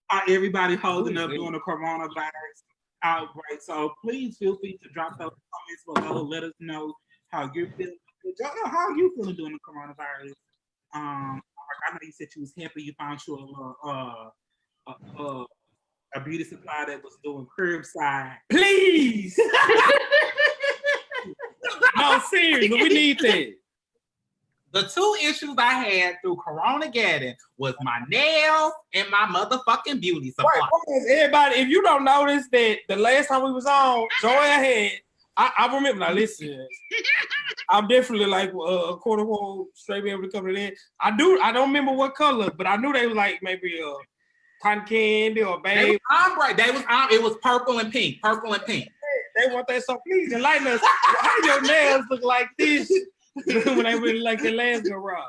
how everybody holding up during the coronavirus outbreak. So please feel free to drop those comments below. Let us know how you're feeling. How are you feeling during the coronavirus? I know you said you was happy you found you a beauty supply that was doing curbside. Please. No, seriously, we need that. The two issues I had through Corona Geddon was my nails and my motherfucking beauty supply. Right, everybody, if you don't notice that the last time we was on, Joelle had, I remember, now listen, I'm definitely like a quarter hole straight be able to come to that. I don't remember what color, but I knew they were like maybe cotton candy or babe. It was purple and pink. They want that, so please enlighten us. How your nails look like this when they really like the last go wrong?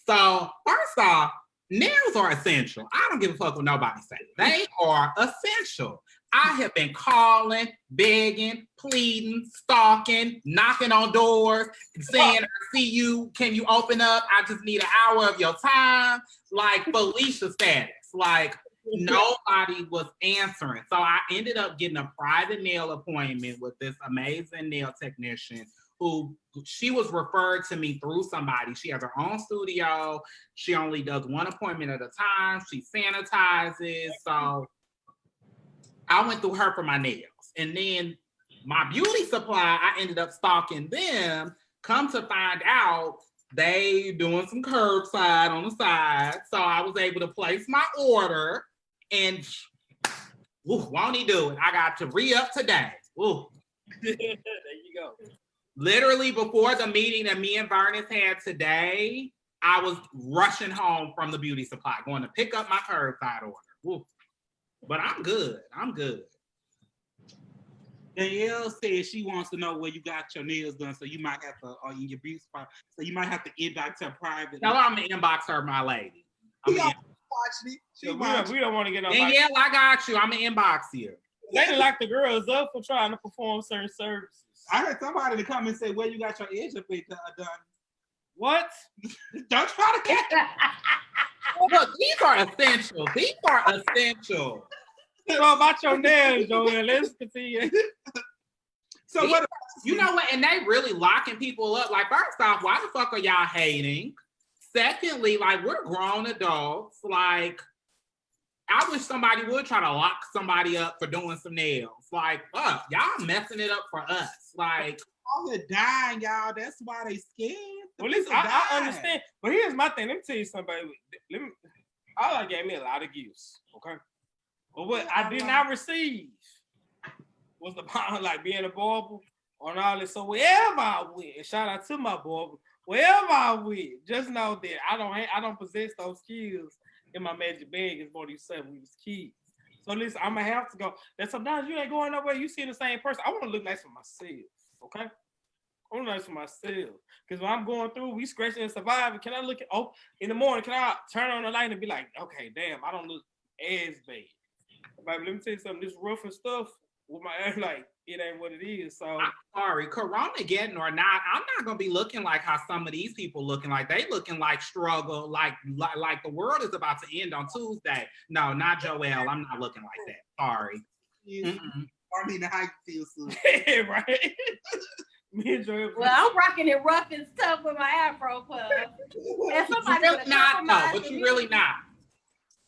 So first off, nails are essential. I don't give a fuck what nobody says. They are essential. I have been calling, begging, pleading, stalking, knocking on doors, saying, I see you, can you open up? I just need an hour of your time. Like Felicia status. Like nobody was answering. So I ended up getting a private nail appointment with this amazing nail technician who she was referred to me through somebody. She has her own studio. She only does one appointment at a time. She sanitizes. So I went through her for my nails. And then my beauty supply, I ended up stalking them. Come to find out, they doing some curbside on the side. So I was able to place my order and won't he do it? I got to re-up today. Ooh. There you go. Literally before the meeting that me and Vernon had today, I was rushing home from the beauty supply, going to pick up my curbside order. Ooh. But I'm good. Danielle says she wants to know where you got your nails done, so you might have to, or in your beauty spot, so you might have to inbox her privately. No, I'm gonna inbox her, my lady. We don't want to get on. Danielle, I got you. I'm gonna inbox you. They done lock the girls up for trying to perform certain services. I heard somebody to come and say, where you got your edge up done. What? Don't try to catch it. Look, these are essential. So about your nails, Joelle, let's continue. So what? You know what? And they really locking people up. Like, first off, why the fuck are y'all hating? Secondly, like, we're grown adults. Like, I wish somebody would try to lock somebody up for doing some nails. Like, fuck, y'all messing it up for us. Like, all the dying, y'all. That's why they scared. Well, listen, I understand. But here's my thing. Let me tell you something. Allah gave me a lot of gifts, okay? But what I did not receive was the power, like being a barber and all this. So wherever I went, and shout out to my barber, wherever I went, just know that I don't possess those skills in my magic bag as what you said when we was kids. So listen, I'm gonna have to go. And sometimes you ain't going nowhere. You see the same person. I want to look nice for myself, okay? I want to look nice for myself. Because when I'm going through, we scratching and surviving. Can I look at in the morning? Can I turn on the light and be like, okay, damn, I don't look as bad. But let me tell you something. This rough and stuff with my air, like it ain't what it is. So I'm sorry, Corona getting or not, I'm not gonna be looking like how some of these people looking like. They looking like struggle, like the world is about to end on Tuesday. No, not Joelle. I'm not looking like that. Sorry. I mean, how you feel, Sue? Right. Me and Joelle. Well, I'm rocking it rough and tough with my afro puff. And somebody really not, no, but you really not.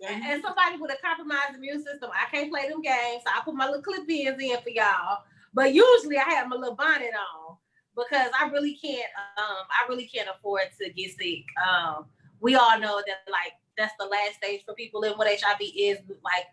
And somebody with a compromised immune system, I can't play them games. So I put my little clip-ins in for y'all. But usually I have my little bonnet on because I really can't afford to get sick. We all know that like that's the last stage for people living with HIV is like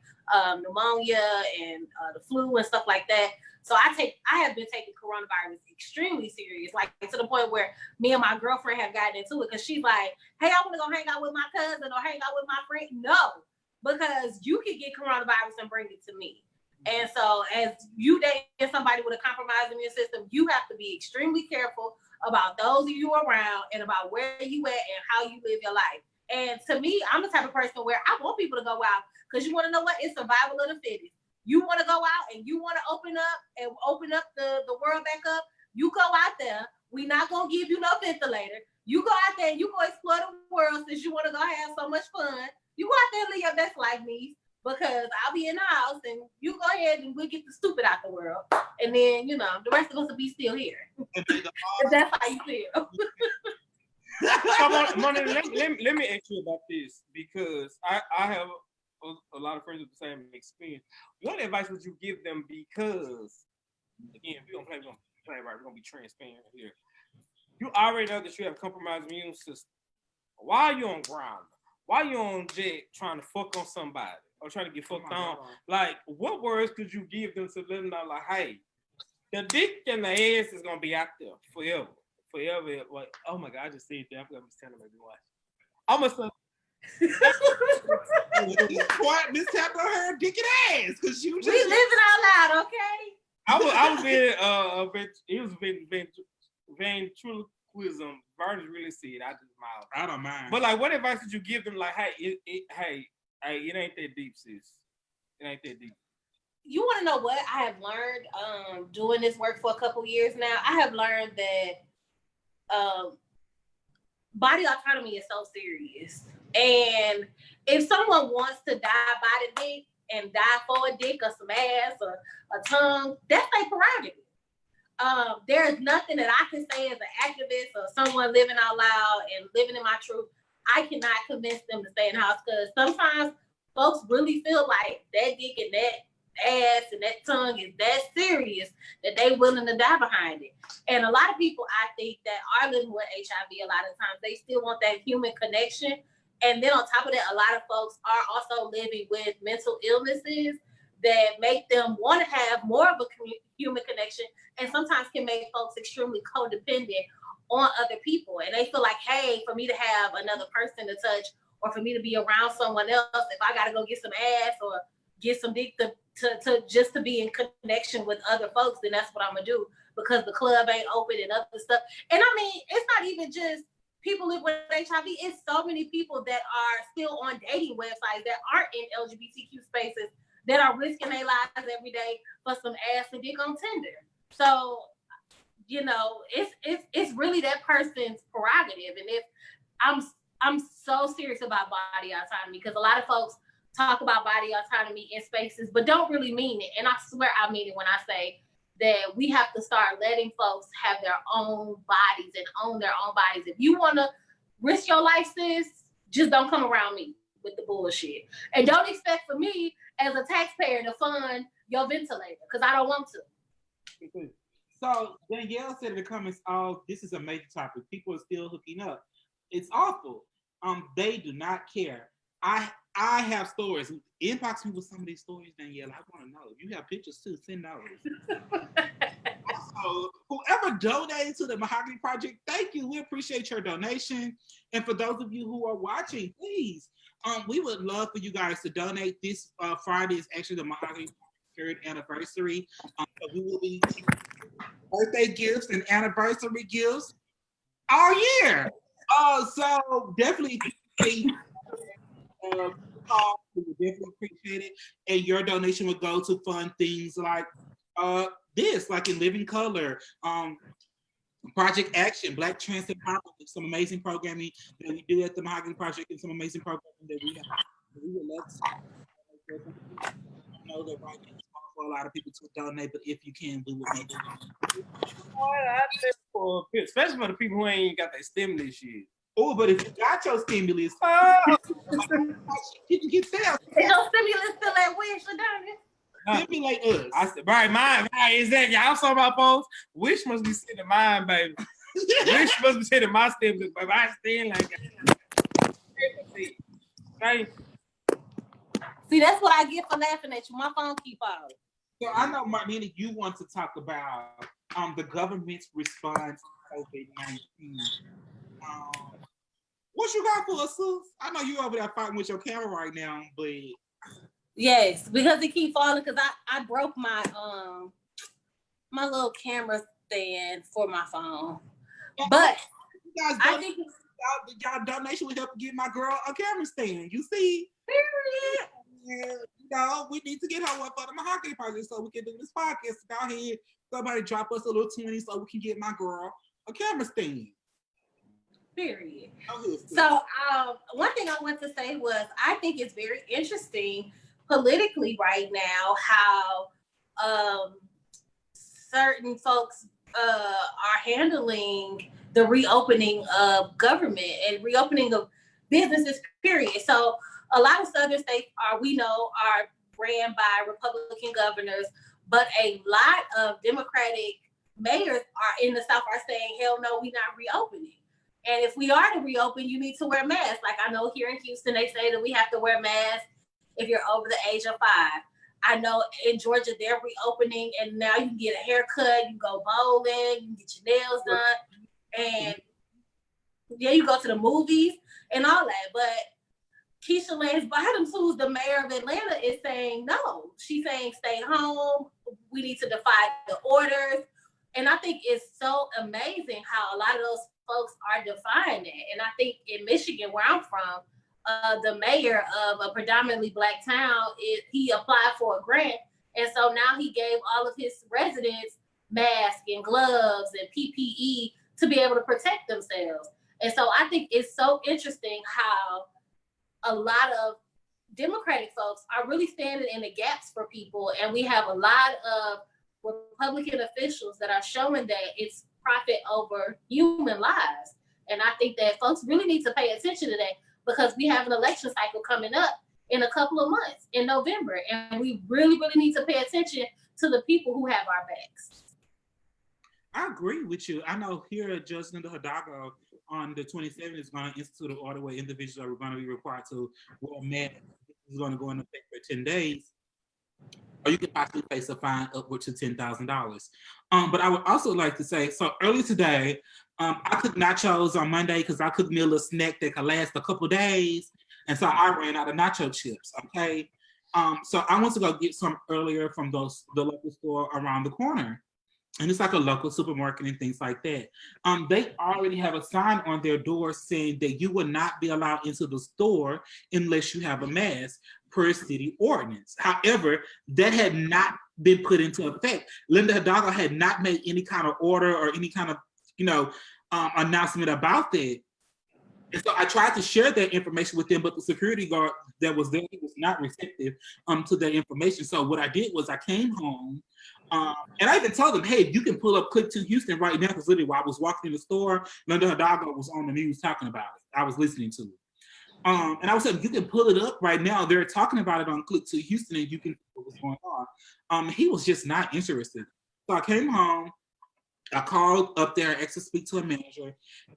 pneumonia and the flu and stuff like that. So I have been taking coronavirus extremely serious, like to the point where me and my girlfriend have gotten into it because she's like, hey, I want to go hang out with my cousin or hang out with my friend. No, because you can get coronavirus and bring it to me. And so as you date somebody with a compromised immune system, you have to be extremely careful about those of you around and about where you at and how you live your life. And to me, I'm the type of person where I want people to go out because you want to know what? It's survival of the fittest. You want to go out and you want to open up the world back up. You go out there. We're not going to give you no ventilator. You go out there and you go explore the world since you want to go have so much fun. You go out there and live your best life, niece, because I'll be in the house and you go ahead and we'll get the stupid out the world. And then, you know, the rest of us will be still here. If that's how you feel. So, Money, let me ask you about this because I have a lot of friends with the same experience. What advice would you give them? Because again, we're gonna play right. We're gonna be transparent here. you already know that you have compromised immune system. Why are you on ground? Why are you on jet trying to fuck on somebody or trying to get fucked on? Like, what words could you give them to let them know, like, hey, the dick and the ass is gonna be out there forever. Like, oh my God, I just said that. I forgot to tell them everyone. Almost. Miss Tapper her dick and ass because you just. We living out loud, okay? I was being ventriloquism. Vernon really said I just mild. I don't mind. But like, what advice did you give them? Like, hey, it ain't that deep, sis. It ain't that deep. You want to know what I have learned doing this work for a couple years now? I have learned that body autonomy is so serious. And if someone wants to die by the dick and die for a dick or some ass or a tongue, that's their prerogative. There's nothing that I can say as an activist or someone living out loud and living in my truth. I cannot convince them to stay in the house because sometimes folks really feel like that dick and that ass and that tongue is that serious that they willing to die behind it. And a lot of people, I think, that are living with HIV, a lot of times they still want that human connection. And then on top of that, a lot of folks are also living with mental illnesses that make them want to have more of a human connection, and sometimes can make folks extremely codependent on other people. And they feel like, hey, for me to have another person to touch or for me to be around someone else, if I got to go get some ass or get some dick to just to be in connection with other folks, then that's what I'm gonna do because the club ain't open and other stuff. And I mean, it's not even just people live with HIV. It's so many people that are still on dating websites that aren't in LGBTQ spaces that are risking their lives every day for some ass and dick on Tinder. So, you know, it's really that person's prerogative. And if I'm so serious about body autonomy because a lot of folks talk about body autonomy in spaces, but don't really mean it. And I swear I mean it when I say that we have to start letting folks have their own bodies and own their own bodies. If you want to risk your life, sis, just don't come around me with the bullshit. And don't expect for me as a taxpayer to fund your ventilator because I don't want to. So Danielle said in the comments, oh, this is a major topic. People are still hooking up. It's awful. They do not care. I have stories. Inbox me with some of these stories, Danielle. I want to know. If you have pictures too, send those. Also, whoever donated to the Mahogany Project, thank you. We appreciate your donation. And for those of you who are watching, please, we would love for you guys to donate. This Friday is actually the Mahogany third anniversary. So we will be birthday gifts and anniversary gifts all year. So definitely. We would definitely appreciate it, and your donation would go to fund things like this, like in Living Color, Project Action, Black Trans Empowerment, some amazing programming that we do at the Mahogany Project, and some amazing programming that we have. We would love to I know that right now it's hard for a lot of people to donate, but if you can, we would make it. Especially for the people who ain't got that stimulus shit. Oh, but if you got your stimulus, you can get there. Is your stimulus still at Wish or Donnie? Stimulate us. Right, mine. Right, exactly. Y'all saw my post. Wish must be sending mine, baby. Wish must be sending my stimulus, but I still like that. See, that's what I get for laughing at you. My phone keep falling. So I know, Martina, you want to talk about the government's response to COVID-19. What you got for us, sis? I know you over there fighting with your camera right now, but yes, because it keep falling because I broke my my little camera stand for my phone. But I think y'all donation would help get my girl a camera stand. You see? Yeah, you know, we need to get her one for the Mahogany Project so we can do this podcast. Go ahead, somebody drop us a little 20 so we can get my girl a camera stand. Period. So one thing I want to say was I think it's very interesting politically right now how certain folks are handling the reopening of government and reopening of businesses, period. So a lot of southern states are ran by Republican governors, but a lot of Democratic mayors are in the South are saying, hell no, we're not reopening. And if we are to reopen, you need to wear masks. Like I know here in Houston, they say that we have to wear masks if you're over the age of 5. I know in Georgia, they're reopening and now you can get a haircut, you can go bowling, you can get your nails done. And yeah, you go to the movies and all that. But Keisha Lance Bottoms, who's the mayor of Atlanta, is saying no. She's saying stay home. We need to defy the orders. And I think it's so amazing how a lot of those folks are defying it. And I think in Michigan, where I'm from, the mayor of a predominantly Black town, he applied for a grant. And so now he gave all of his residents masks and gloves and PPE to be able to protect themselves. And so I think it's so interesting how a lot of Democratic folks are really standing in the gaps for people. And we have a lot of Republican officials that are showing that it's profit over human lives. And I think that folks really need to pay attention to that because we have an election cycle coming up in a couple of months in November. And we really, really need to pay attention to the people who have our backs. I agree with you. I know here at Judge Linda Hidalgo on the 27th is going to institute an order where individuals are going to be required to wear masks. This is going to go into effect for 10 days. Or you could possibly face a fine upward to $10,000. But I would also like to say, so early today, I cooked nachos on Monday because I cooked me a little snack that could last a couple days. And so I ran out of nacho chips, okay? So I went to go get some earlier from the local store around the corner. And it's like a local supermarket and things like that. They already have a sign on their door saying that you will not be allowed into the store unless you have a mask per city ordinance. However, that had not been put into effect. Linda Hidalgo had not made any kind of order or any kind of, announcement about that. And so I tried to share that information with them, but the security guard that was there, he was not receptive to that information. So what I did was I came home and I even told them, hey, you can pull up Click to Houston right now, because literally while I was walking in the store, Linda Hidalgo was on the news talking about it. I was listening to it. And I was saying, you can pull it up right now. They're talking about it on Click to Houston and you can see what's going on. He was just not interested. So I came home, I called up there, asked to speak to a manager,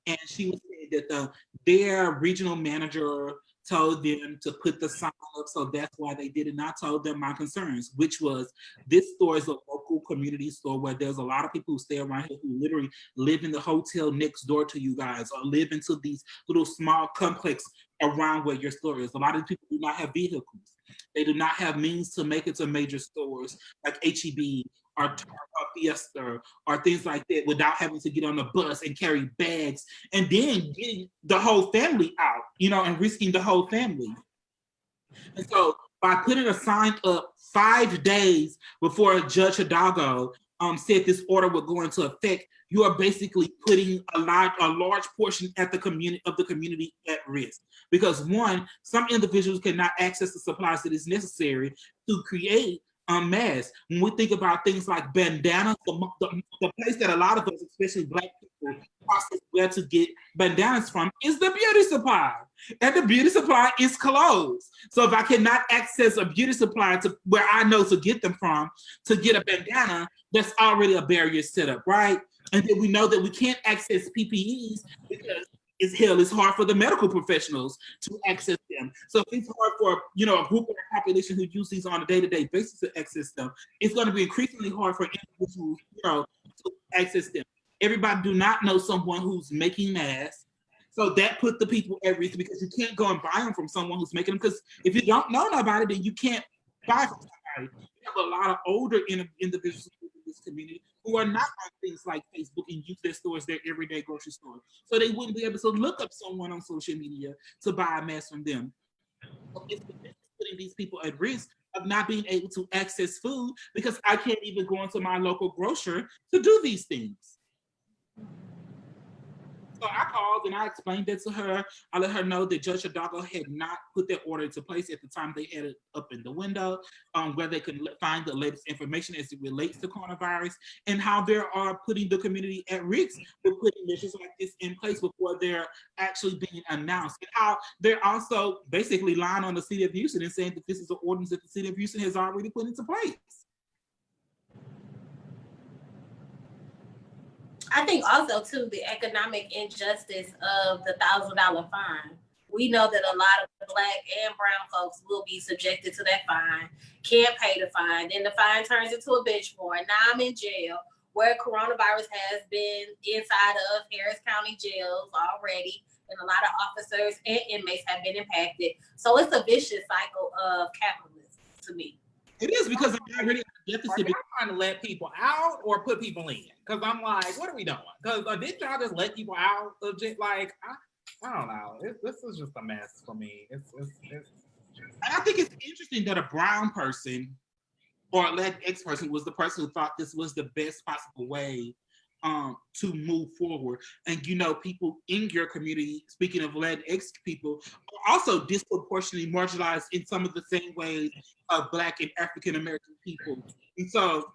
and she was saying that their regional manager told them to put the sign up, so that's why they did it. And I told them my concerns, which was this store is a local community store where there's a lot of people who stay around here who literally live in the hotel next door to you guys or live into these little small complex around where your store is. A lot of people do not have vehicles. They do not have means to make it to major stores like H-E-B or Fiesta or things like that without having to get on a bus and carry bags and then getting the whole family out, and risking the whole family. And so by putting a sign up 5 days before Judge Hidalgo said this order would go into effect, you are basically putting a large portion of the community at risk. Because one, some individuals cannot access the supplies that is necessary to create masks. When we think about things like bandanas, the place that a lot of us, especially Black people, process where to get bandanas from is the beauty supply. And the beauty supply is closed. So if I cannot access a beauty supply to where I know to get them from, to get a bandana, that's already a barrier set up, right? And then we know that we can't access PPEs because it's hard for the medical professionals to access them. So if it's hard for a group of the population who use these on a day-to-day basis to access them, it's going to be increasingly hard for individuals, to access them. Everybody do not know someone who's making masks. So that put the people at risk because you can't go and buy them from someone who's making them. Because if you don't know nobody, then you can't buy from somebody. We have a lot of older individuals in this community who are not on things like Facebook and use their stores, their everyday grocery store. So they wouldn't be able to look up someone on social media to buy a mask from them. So it's putting these people at risk of not being able to access food because I can't even go into my local grocer to do these things. So I called and I explained that to her. I let her know that Judge Hidalgo had not put that order into place at the time they had it up in the window, where they could find the latest information as it relates to coronavirus and how they are putting the community at risk with putting measures like this in place before they're actually being announced. And how they're also basically lying on the city of Houston and saying that this is an ordinance that the city of Houston has already put into place. I think also too the economic injustice of the $1,000 fine. We know that a lot of Black and brown folks will be subjected to that fine, can't pay the fine, then the fine turns into a bench warrant. Now I'm in jail, where coronavirus has been inside of Harris County jails already, and a lot of officers and inmates have been impacted. So it's a vicious cycle of capitalism to me. It is because I'm already Are deficit. y'all trying to let people out or put people in? Because I'm like, what are we doing? Because did y'all just let people out? Legit, like, I don't know. This is just a mess for me. It's And I think it's interesting that a brown person or a Latinx person was the person who thought this was the best possible way to move forward. And people in your community, speaking of Latinx people, are also disproportionately marginalized in some of the same ways of Black and African American people. And so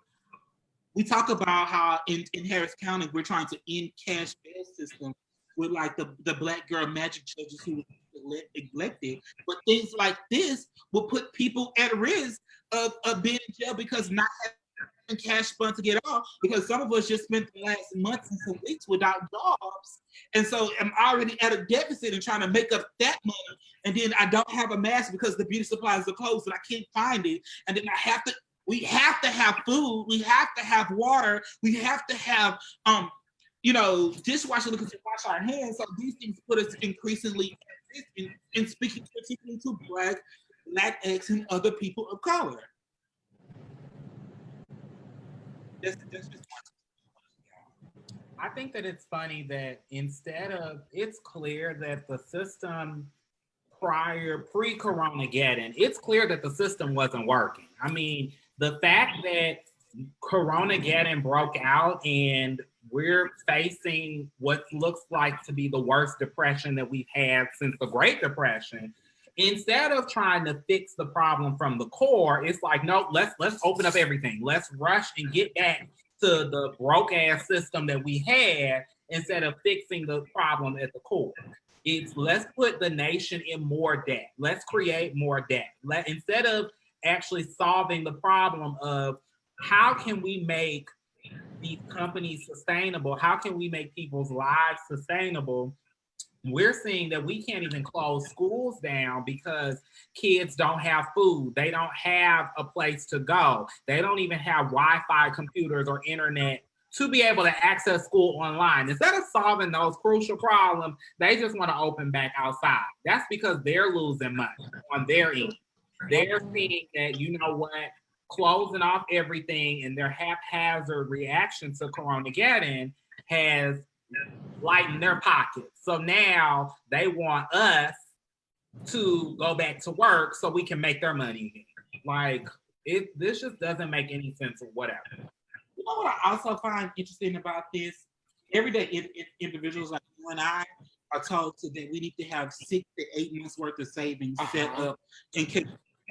we talk about how in Harris County we're trying to end cash bail system with like the Black girl magic judges who were elected, but things like this will put people at risk of being in jail because not having cash fund to get off, because some of us just spent the last months and some weeks without jobs, and so I'm already at a deficit and trying to make up that money, and then I don't have a mask because the beauty supplies are closed and I can't find it, and then we have to have food, we have to have water, we have to have dishwasher liquid to wash our hands. So these things put us increasingly at risk in speaking particularly to Black, Latinx, and other people of color. I think that it's funny that it's clear that the system pre-Corona-geddon, it's clear that the system wasn't working. I mean, the fact that Corona-geddon broke out and we're facing what looks like to be the worst depression that we've had since the Great Depression. Instead of trying to fix the problem from the core, it's like, no, let's open up everything. Let's rush and get back to the broke ass system that we had instead of fixing the problem at the core. It's let's put the nation in more debt. Let's create more debt. Instead of actually solving the problem of how can we make these companies sustainable? How can we make people's lives sustainable? We're seeing that we can't even close schools down because kids don't have food. They don't have a place to go. They don't even have Wi-Fi computers or internet to be able to access school online. Instead of solving those crucial problems, they just want to open back outside. That's because they're losing money on their end. They're seeing that, you know what, closing off everything and their haphazard reaction to Corona-geddon has lightened their pockets. So now they want us to go back to work so we can make their money again. Like, this just doesn't make any sense or whatever. You know what I also find interesting about this? Every day, individuals like you and I are told that we need to have 6 to 8 months worth of savings set up in case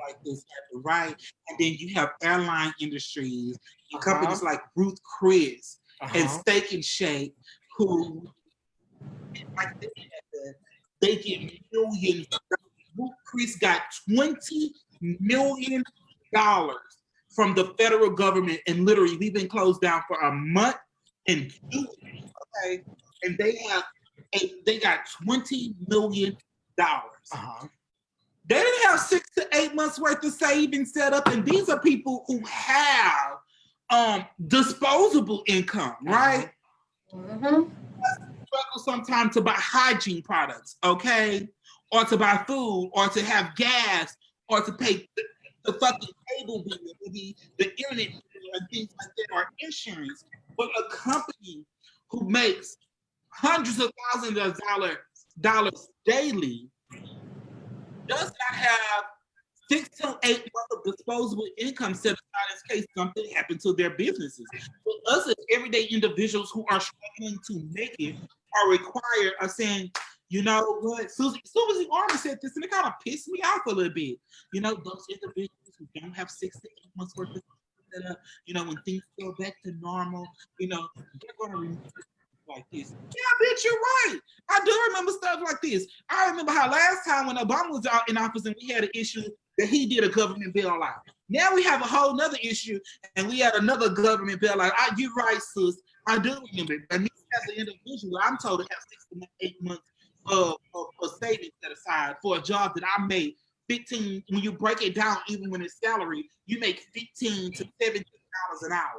like this happen, right? And then you have airline industries and companies like Ruth Chris and Steak and Shake, who like they get millions. Ruth Chris got $20 million from the federal government, and literally we've been closed down for a month and 2 weeks, okay? And they got $20 million. They didn't have 6 to 8 months worth of savings set up, and these are people who have disposable income, right? Struggle sometimes to buy hygiene products, okay, or to buy food, or to have gas, or to pay the fucking cable bill, the internet bill, and things like that, or insurance. But a company who makes hundreds of thousands of dollars daily does not have 6 to 8 months of disposable income set aside in case something happened to their businesses. But us as everyday individuals who are struggling to make it are saying, you know what, Susie Army said this, and it kind of pissed me off a little bit. You know, those individuals who don't have 6 to 8 months worth of set up, you know, when things go back to normal, you know, they're going to remember like this. Yeah, bitch, you're right. I do remember stuff like this. I remember how last time when Obama was out in office and we had an issue that he did a government bailout. Now we have a whole nother issue and we had another government bailout. You're right, sis. I do remember. And me as an individual, I'm told to have 6 to 8 months of savings set aside for a job that I made 15. When you break it down, even when it's salary, you make $15 to $17 an hour.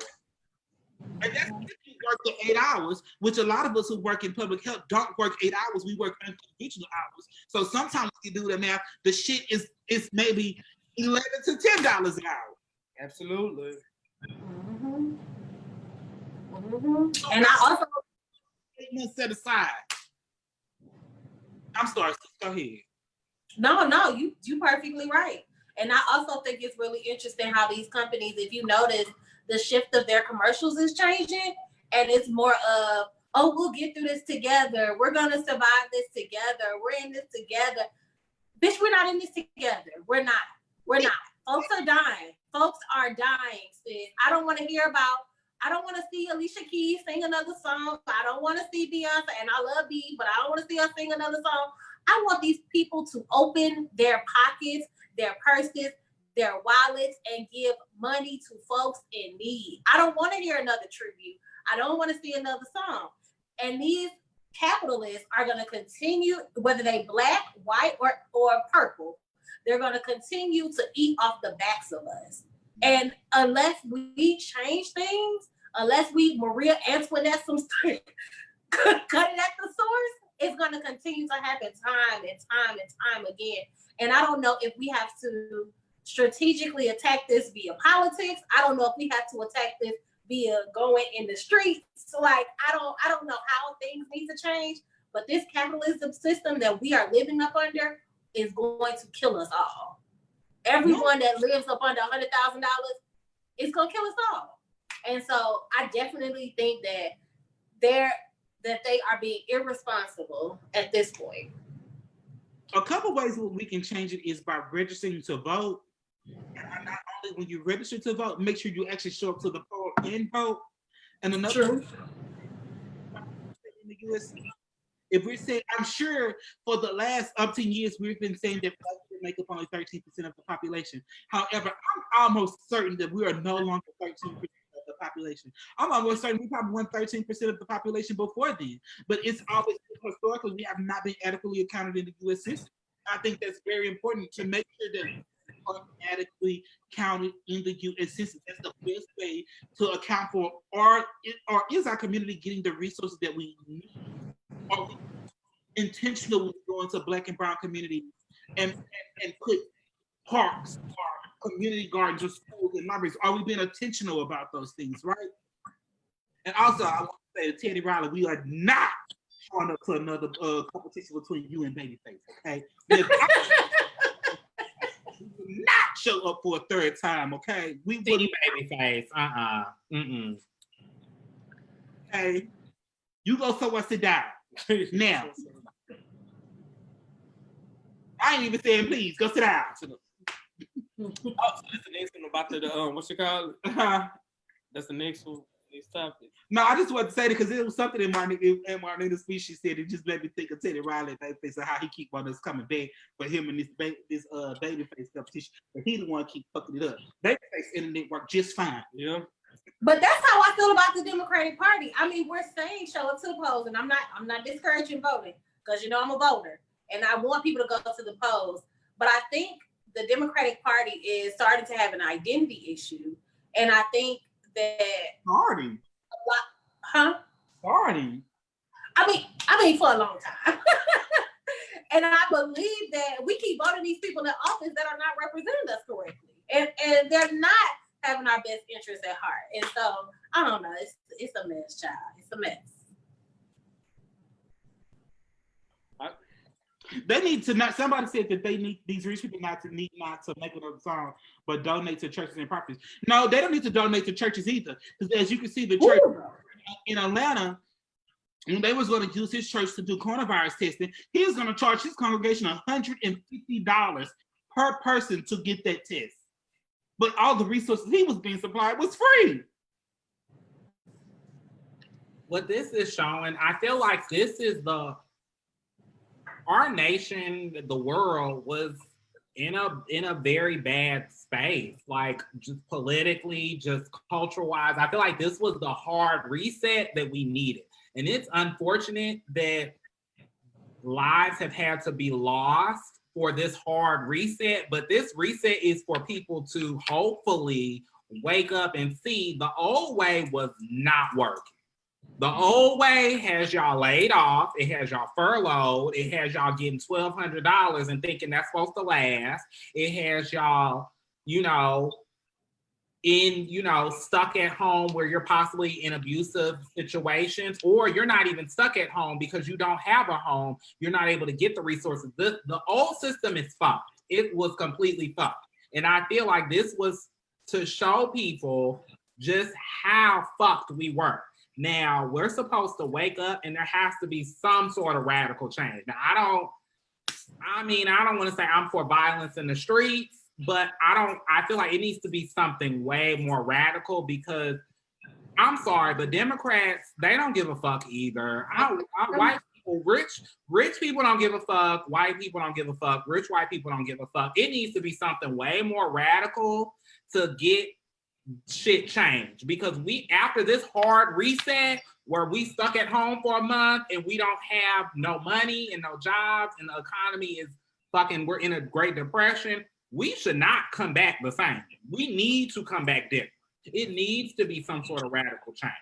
And that's if you work the 8 hours, which a lot of us who work in public health don't work 8 hours. We work unconventional hours. So sometimes when you do the math, the shit is maybe $11 to $10 an hour. Absolutely. Mm-hmm. Mm-hmm. And I also 8 months set aside. I'm sorry, go ahead. No, you perfectly right. And I also think it's really interesting how these companies, if you notice, the shift of their commercials is changing, and it's more of, oh, we'll get through this together. We're gonna survive this together. We're in this together. Bitch, we're not in this together. We're not. We're not. Folks are dying. Folks are dying, sis. I don't want to see Alicia Keys sing another song. I don't want to see Beyonce, and I love B, but I don't want to see her sing another song. I want these people to open their pockets, their purses, their wallets, and give money to folks in need. I don't want to hear another tribute. I don't want to see another song. And these capitalists are going to continue, whether they black, white, or purple, they're going to continue to eat off the backs of us. And unless we change things, unless we Maria Antoinette some stuff, cut it at the source, it's going to continue to happen time and time and time again. And I don't know if we have to strategically attack this via politics. I don't know if we have to attack this via going in the streets. So like, I don't know how things need to change, but this capitalism system that we are living up under is going to kill us all. Everyone that lives up under $100,000 is going to kill us all. And so I definitely think that they are being irresponsible at this point. A couple ways we can change it is by registering to vote. And not only when you register to vote, make sure you actually show up to the poll and vote. And another in the US, if we're saying, I'm sure for the last up to years, we've been saying that black people make up only 13% of the population. However, I'm almost certain that we are no longer 13% of the population. I'm almost certain we probably won 13% of the population before then. But it's always historically we have not been adequately accounted in the U.S. system. I think that's very important to make sure that are adequately counted in the U.S. system. That's the best way to account for, or is our community getting the resources that we need? Are we intentionally going to Black and Brown communities and put parks or community gardens or schools and libraries? Are we being intentional about those things, right? And also, I want to say to Teddy Riley, we are not showing up to another competition between you and Babyface, okay? We will not show up for a third time, okay? We will. Babyface, Okay, you go somewhere, sit down. Now, I ain't even saying please, go sit down. Oh, so that's the next one about the what's it called? That's the next one. Next topic. No, I just wanted to say that because it was something in Marnita's speech. She said it just made me think of Teddy Riley and Babyface and how he keep on us coming back for him and this Babyface competition. But he the one keep fucking it up. Babyface internet work just fine. Yeah. But that's how I feel about the Democratic Party. I mean, we're saying show up to the polls, and I'm not discouraging voting because I'm a voter and I want people to go to the polls. But I think the Democratic Party is starting to have an identity issue, and I think that Party. Party. I mean, for a long time. And I believe that we keep voting these people in office that are not representing us correctly, and they're not having our best interests at heart. And so I don't know. It's a mess, child. It's a mess. They need to not. Somebody said that they need these rich people not to make another song, but donate to churches and properties. No, they don't need to donate to churches either, because as you can see, the church in Atlanta, when they was going to use his church to do coronavirus testing, he was going to charge his congregation $150 per person to get that test. But all the resources he was being supplied was free. What this is showing, I feel like this is our nation, the world was in a very bad space, like just politically, just cultural wise. I feel like this was the hard reset that we needed. And it's unfortunate that lives have had to be lost for this hard reset, but this reset is for people to hopefully wake up and see the old way was not working. The old way has y'all laid off. It has y'all furloughed. It has y'all getting $1,200 and thinking that's supposed to last. It has y'all, stuck at home where you're possibly in abusive situations, or you're not even stuck at home because you don't have a home. You're not able to get the resources. The old system is fucked. It was completely fucked. And I feel like this was to show people just how fucked we were. Now we're supposed to wake up and there has to be some sort of radical change. Now, I don't want to say I'm for violence in the streets, but I feel like it needs to be something way more radical, because I'm sorry, but Democrats, they don't give a fuck either. White people, rich people don't give a fuck. White people don't give a fuck. Rich white people don't give a fuck. It needs to be something way more radical to get shit changed, because after this hard reset where we stuck at home for a month and we don't have no money and no jobs and the economy is fucking, we're in a Great Depression, we should not come back the same. We need to come back different. It needs to be some sort of radical change.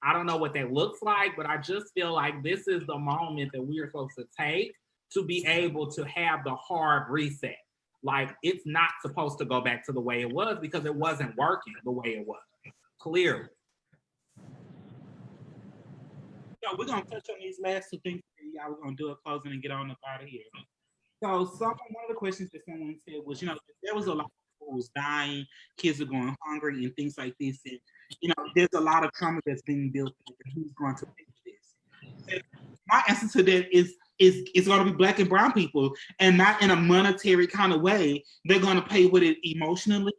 I don't know what that looks like, but I just feel like this is the moment that we are supposed to take to be able to have the hard reset. Like, it's not supposed to go back to the way it was because it wasn't working the way it was, clearly. So we're going to touch on these last two things. Yeah, we're going to do a closing and get on up out of here. So one of the questions that someone said was, there was a lot of people who was dying, kids are going hungry and things like this. And, there's a lot of trauma that's being built up, and who's going to fix this? And my answer to that is going to be Black and brown people, and not in a monetary kind of way. They're going to pay with it emotionally.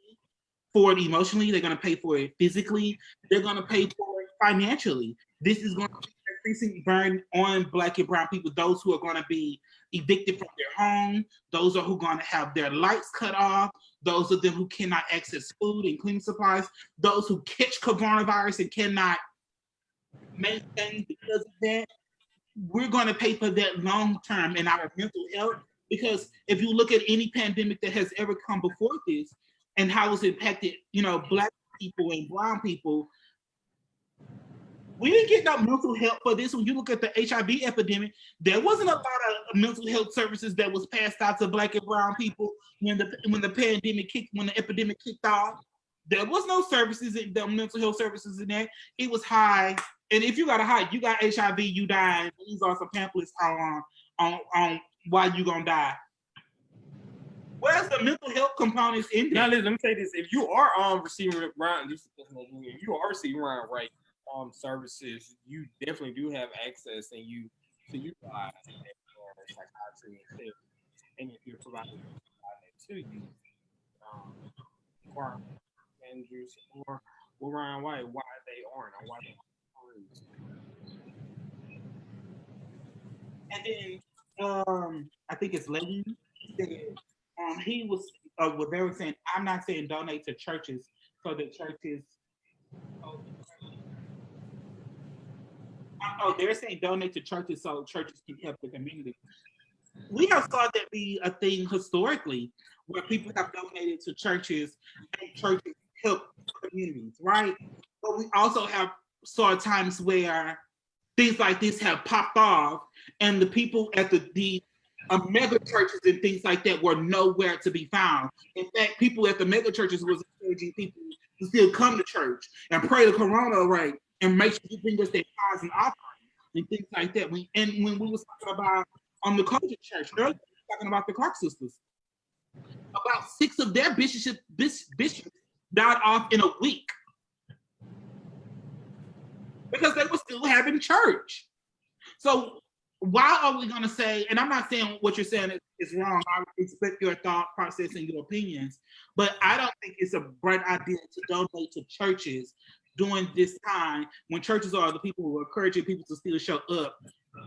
They're going to pay for it physically. They're going to pay for it financially. This is going to be an increasing burden on Black and brown people, those who are going to be evicted from their home, those who are going to have their lights cut off, those of them who cannot access food and cleaning supplies, those who catch coronavirus and cannot maintain because of that. We're going to pay for that long term in our mental health, because if you look at any pandemic that has ever come before this and how it's impacted, Black people and brown people, we didn't get no mental help for this. When you look at the HIV epidemic, there wasn't a lot of mental health services that was passed out to Black and brown people when the epidemic kicked off. There was no services, the mental health services in that. It was high. And if you got HIV, you die. These are some pamphlets on why you gonna die. Where's the mental health components in there? Now, listen, let me say this: if you are receiving right services, you definitely do have access, and you utilize psychiatry and therapy. And if you're providing it to you, or managers or Ryan White, why they aren't, or why they aren't. And then I think it's Layton said he was they were saying, I'm not saying donate to churches so that churches. They're saying donate to churches so churches can help the community. We have saw that be a thing historically, where people have donated to churches and churches help communities, right? But we also saw times where things like this have popped off, and the people at the mega churches and things like that were nowhere to be found. In fact, people at the mega churches was encouraging people to still come to church and pray the corona away and make sure you bring us their tithes and offerings and things like that. When we was talking about the Kojic church earlier, we were talking about the Clarck Sisters. About 6 of their bishops died off in a week because they were still having church. So why are we going to say, and I'm not saying what you're saying is wrong, I respect your thought process and your opinions, but I don't think it's a bright idea to donate to churches during this time when churches are the people who are encouraging people to still show up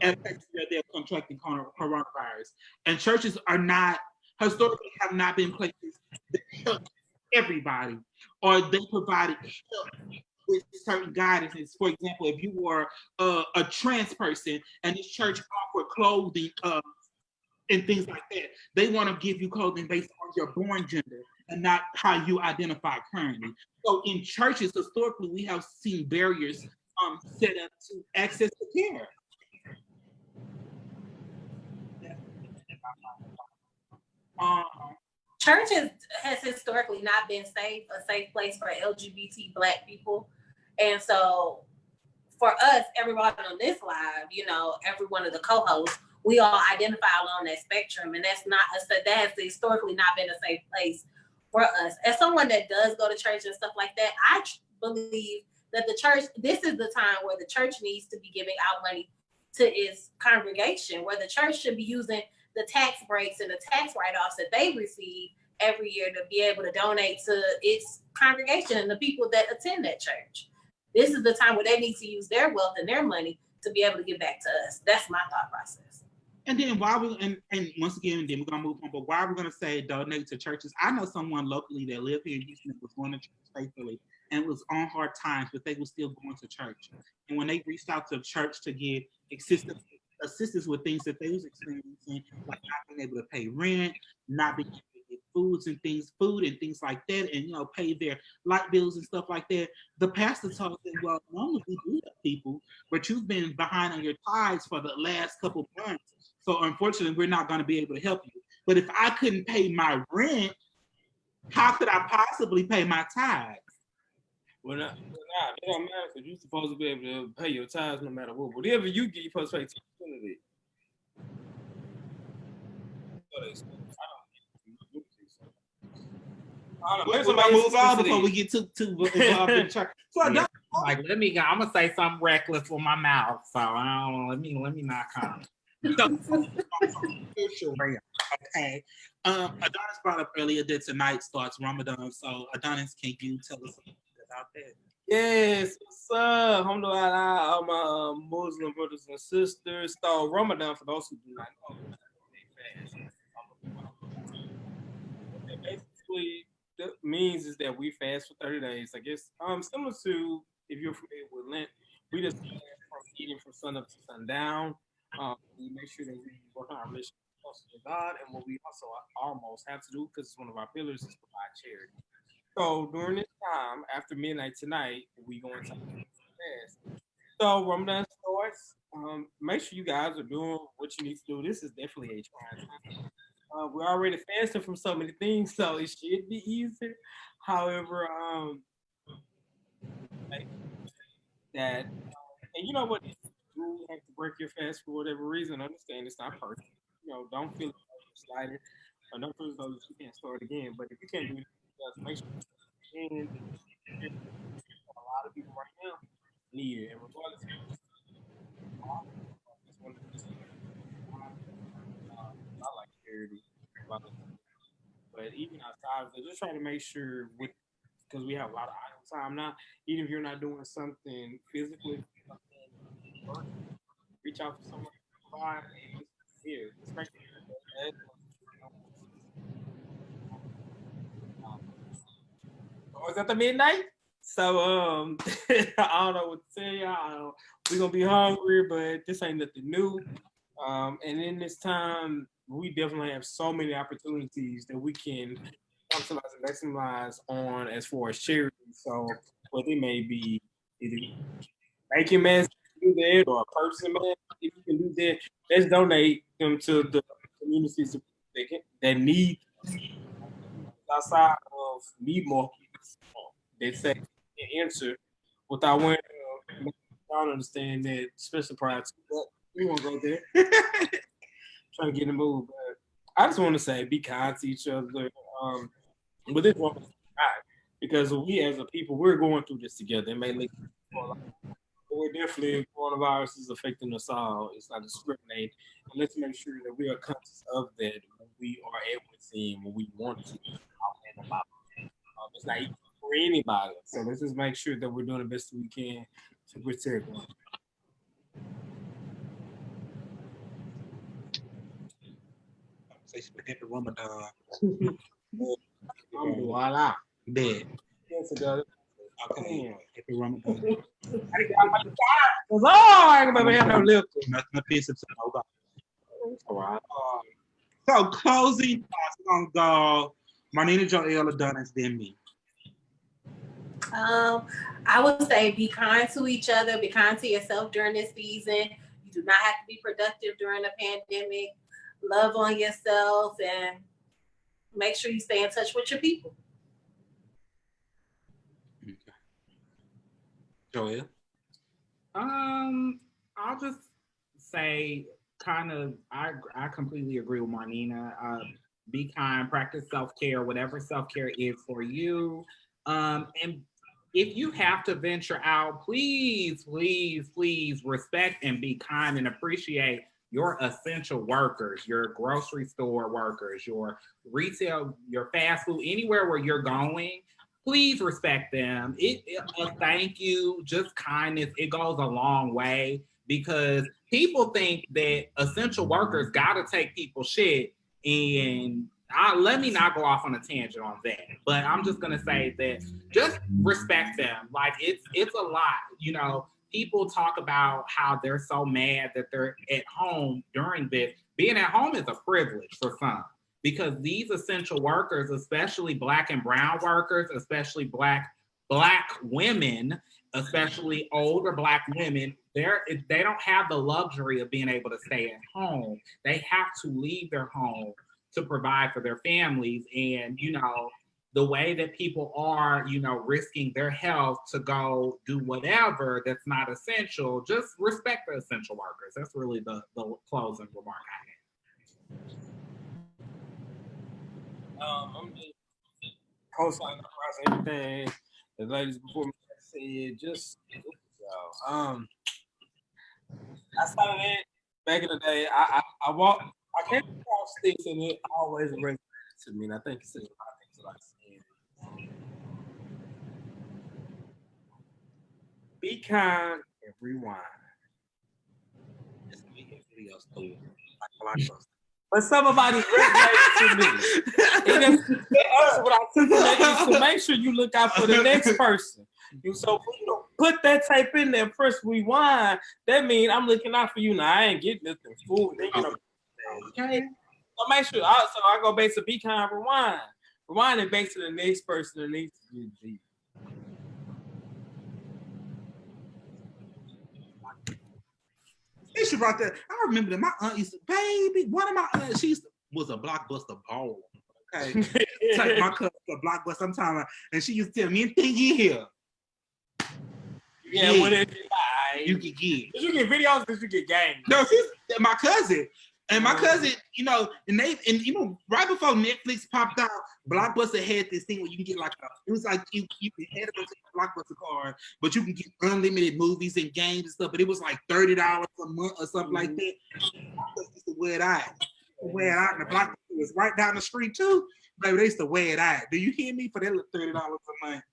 at places where they're contracting coronavirus. And churches are not historically have not been places that help everybody, or they provided help with certain guidances. For example, if you were a trans person and this church offered clothing and things like that, they want to give you clothing based on your born gender and not how you identify currently. So in churches, historically, we have seen barriers set up to access to care. Church has historically not been a safe place for LGBT Black people. And so for us, everybody on this live, you know, every one of the co-hosts, we all identify along that spectrum. And that has historically not been a safe place for us. As someone that does go to church and stuff like that, I believe that this is the time where the church needs to be giving out money to its congregation, where the church should be using the tax breaks and the tax write-offs that they receive every year to be able to donate to its congregation and the people that attend that church. This is the time where they need to use their wealth and their money to be able to give back to us. That's my thought process. And then and once again, then we're gonna move on. But why we're gonna say donate to churches? I know someone locally that lived here in Houston that was going to church faithfully and was on hard times, but they were still going to church. And when they reached out to church to get assistance with things that they was experiencing, like not being able to pay rent, not being able to get food and things like that, and pay their light bills and stuff like that. The pastor told them, well, normally we do that, people, but you've been behind on your tithes for the last couple months. So unfortunately, we're not going to be able to help you. But if I couldn't pay my rent, how could I possibly pay my tithes? Well, it don't matter because you're supposed to be able to pay your tithes no matter what. Whatever you get, you're supposed to pay 10% of it. We're gonna move on before we get too involved in church. So yeah. Like, let me go. I'm gonna say something reckless with my mouth, so I don't know. Let me not come. Okay. Adonis brought up earlier that tonight starts Ramadan. So Adonis, can you tell us something about that? Yes, what's up? Alhamdulillah, all my Muslim brothers and sisters. So Ramadan, for those who do not know, basically that means is that we fast for 30 days. I guess similar to if you're familiar with Lent, we just fast from eating from sun up to sundown. We make sure that we work on our mission closer to God, and what we also almost have to do, because it's one of our pillars, is provide charity. So during this time, after midnight tonight, we go into fast. So Ramadan starts. Make sure you guys are doing what you need to do. This is definitely a trying time. We're already fasting from so many things, so it should be easier. However, and you know what? You have to break your fast for whatever reason. Understand it's not perfect. Don't feel slighted, or don't feel as though you can't start again. But if you can't do it, just make sure you can. A lot of people right now need it, and regardless, I like charity, but even outside of it, just try to make sure because we have a lot of idle time now. Even if you're not doing something physically, reach out to someone here. It's at the midnight. So I don't know what to tell y'all. We're gonna be hungry, but this ain't nothing new. And in this time, we definitely have so many opportunities that we can capitalize and maximize on as far as charity. So what they may be either making man do that or a person man, if you can do that, let's donate them to the communities that need outside of need more. They say can answer without wearing. I don't understand that special prior to that. We won't go there. Trying to get in the mood, but I just want to say be kind to each other. But this one because we as a people we're going through this together. It may look we're definitely coronavirus is affecting us all. It's not discriminating. And let's make sure that we are conscious of that when we are able to see when we want to. It's not easy for anybody. So let's just make sure that we're doing the best we can to protect them. Say she happy Ramadan. Voila. Bed. Yes, it does. Okay. Happy Ramadan. Oh, I ain't gonna have no liquor. Nothing piece of nobody. All right. So closing thoughts on go. Marnina, Joelle are done as then me. I would say be kind to each other, be kind to yourself during this season. You do not have to be productive during a pandemic. Love on yourself and make sure you stay in touch with your people. Okay. Joelle? I'll just say I completely agree with Marnina. Be kind, practice self-care, whatever self-care is for you. And if you have to venture out, please, please, please respect and be kind and appreciate your essential workers, your grocery store workers, your retail, your fast food, anywhere where you're going. Please respect them. Thank you, just kindness, it goes a long way because people think that essential workers gotta take people's shit, and let me not go off on a tangent on that. But I'm just gonna say that just respect them. Like it's a lot, you know. People talk about how they're so mad that they're at home during this. Being at home is a privilege for some because these essential workers, especially Black and brown workers, especially black women, especially older Black women, they don't have the luxury of being able to stay at home. They have to leave their home to provide for their families. And, you know, the way that people are, you know, risking their health to go do whatever that's not essential, just respect the essential workers. That's really the closing remark I have. I'm just co-signing across everything the ladies before me said. Just y'all. I started it back in the day. I came across sticks and it always resonated to me. And I think it's a lot of things that I said. Be kind and rewind. It's me and video store. But somebody resonated to me. And that's what I took from that is to make sure you look out for the next person. So when you put that tape in there, press rewind, that means I'm looking out for you now. I ain't getting nothing food. Okay. So make sure I go back to be kind, rewind. Rewind it back to the next person that needs to get deep. She brought that. I remember that my aunt used to, baby, one of my aunts, she was a Blockbuster baller. Okay. Take my cousin to Blockbuster sometime, and she used to tell me anything you hear. Yeah, whatever you can get. Did you get videos? Did you get games? No, she's my cousin. And my cousin, you know, and you know, right before Netflix popped out, Blockbuster had this thing where you can get like it was like you had to go to the Blockbuster card, but you can get unlimited movies and games and stuff. But it was like $30 a month or something like that. Blockbuster used to wear it out. And the Blockbuster was right down the street too. Baby, they used to wear it out. Do you hear me? For that $30 a month.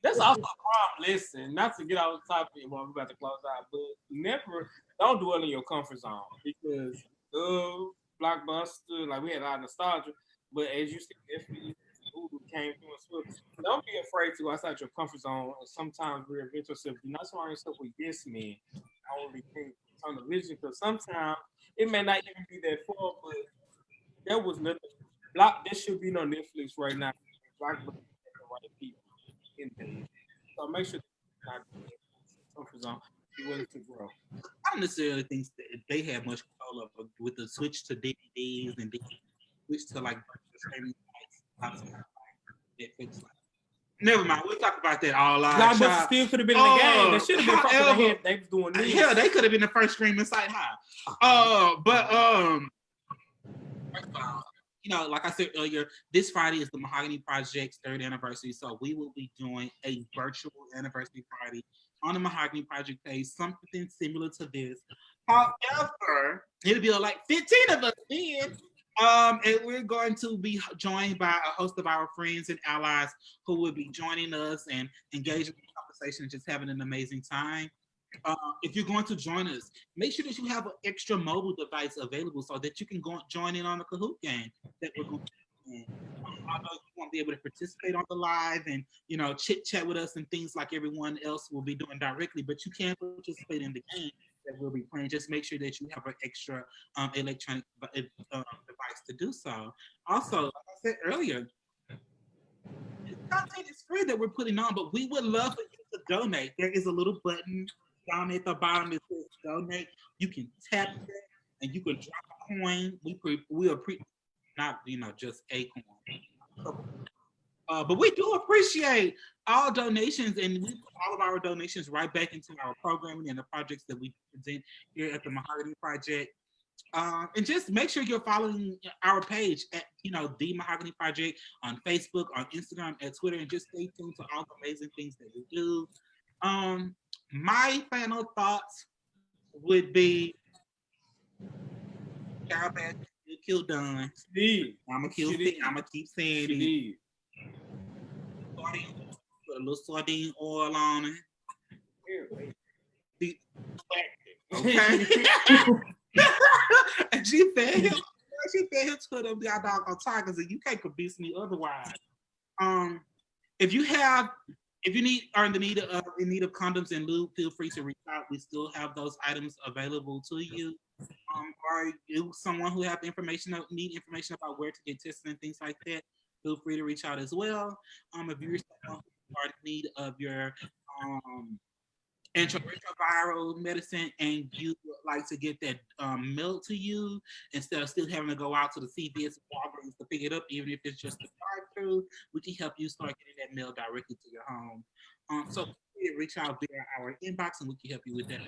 That's also a crime. Listen, not to get off the topic while we're about to close out, but don't dwell in your comfort zone because Blockbuster, like we had a lot of nostalgia, but as you see, definitely came through and swift. Don't be afraid to go outside your comfort zone and sometimes reinvent yourself. Do not surround yourself with yes men. I only think on the vision because sometimes it may not even be that far, but there was nothing. There should be no Netflix right now. Blockbuster the right people in there. So make sure not comfort zone. Be willing to grow. I don't necessarily think that they have much control over with the switch to DVDs and switch to like streaming sites. Netflix. Never mind. We'll talk about that all live. Blockbuster still could have been in the game. They should have been. They was doing this. Yeah, they could have been the first streaming site. You know, like I said earlier, this Friday is the Mahogany Project's 3rd anniversary, so we will be doing a virtual anniversary party on the Mahogany Project page, something similar to this. However, it'll be like 15 of us then. And we're going to be joined by a host of our friends and allies who will be joining us and engaging in conversation and just having an amazing time. if you're going to join us, make sure that you have an extra mobile device available so that you can go join in on the Kahoot game that we're going to do. Although you won't be able to participate on the live and chit chat with us and things like everyone else will be doing directly, but you can participate in the game that we'll be playing. Just make sure that you have an extra electronic device to do so. Also, like I said earlier, content is free that we're putting on, but we would love for you to donate. There is a little button down at the bottom that says donate. You can tap that and you can drop a coin. Not just a coin. But we do appreciate all donations, and we put all of our donations right back into our programming and the projects that we present here at the Mahogany Project. And just make sure you're following our page at the Mahogany Project on Facebook, on Instagram, at Twitter, and just stay tuned to all the amazing things that we do. My final thoughts would be Carol Baskin kill Dunn. I'ma kill Steve. I'ma keep saying it. Put a little sardine oil on it. Okay. And she fed him to them doggone tigers, and you can't convince me otherwise. If you are in need of condoms and lube, feel free to reach out. We still have those items available to you. Or you someone who need information about where to get tested and things like that, feel free to reach out as well. If you're someone who are in need of your antiretroviral medicine and you would like to get that mailed to you instead of still having to go out to the CVS Walgreens to pick it up, even if it's just a drive-through, we can help you start getting that mail directly to your home. So reach out via our inbox and we can help you with that.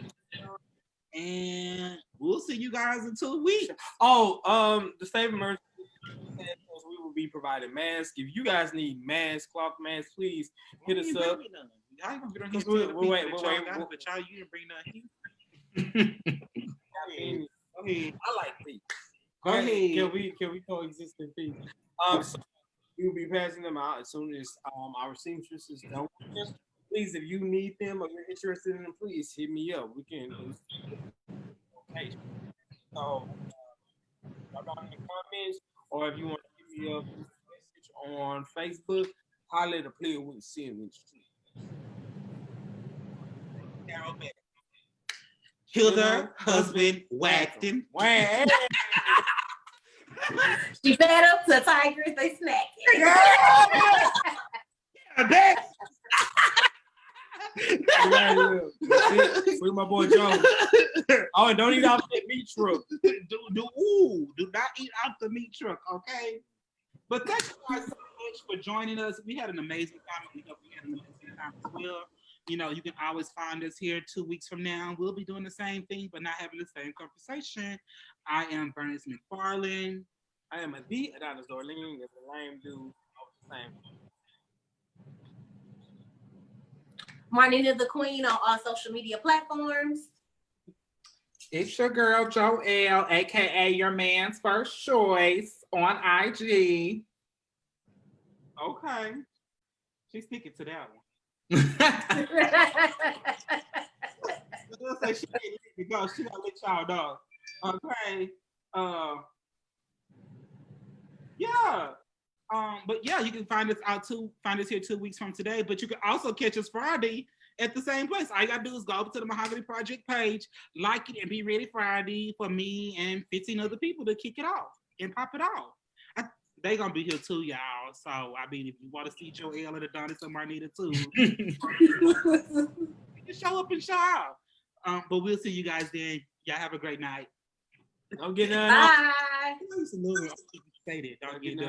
And we'll see you guys in 2 weeks. The state of emergency, we will be providing masks. If you guys need masks, cloth masks, please hit us up. Y'all ain't gonna get on here. Wait, but y'all, you didn't bring nothing. I like these. Go ahead. Can we coexist in peace? So we will be passing them out as soon as our seamstresses done with them. Please, if you need them or you're interested in them, please hit me up. We can. Okay. So, drop down in the comments, or if you want to give me a message on Facebook, holler at a player with Sin Street. Hilda, husband, Waxton. She fed up to tigers, they snacking. Yeah, Free my boy Joe. Oh, and don't eat off that meat truck. Do not eat out the meat truck, okay? But thank you guys so much for joining us. We had an amazing time. We hope you had an amazing time as well. You can always find us here 2 weeks from now. We'll be doing the same thing, but not having the same conversation. I am Bernice McFarland. I am the Adonis Dorling. That's a lame dude. The same. Marnita the Queen on all social media platforms. It's your girl Joelle, aka your man's first choice on IG. Okay. She's sticking to that one. Say she ain't let me go. She gonna let y'all know. Okay. Yeah. But yeah, you can find us here 2 weeks from today. But you can also catch us Friday at the same place. All you gotta do is go over to the Mahogany Project page, like it, and be ready Friday for me and 15 other people to kick it off and pop it off. They gonna be here too, y'all. So I mean, if you want to see Joelle and Adonis and Marnita too, you can show up and show out. But we'll see you guys then. Y'all have a great night. Don't get done. Bye. Don't get done.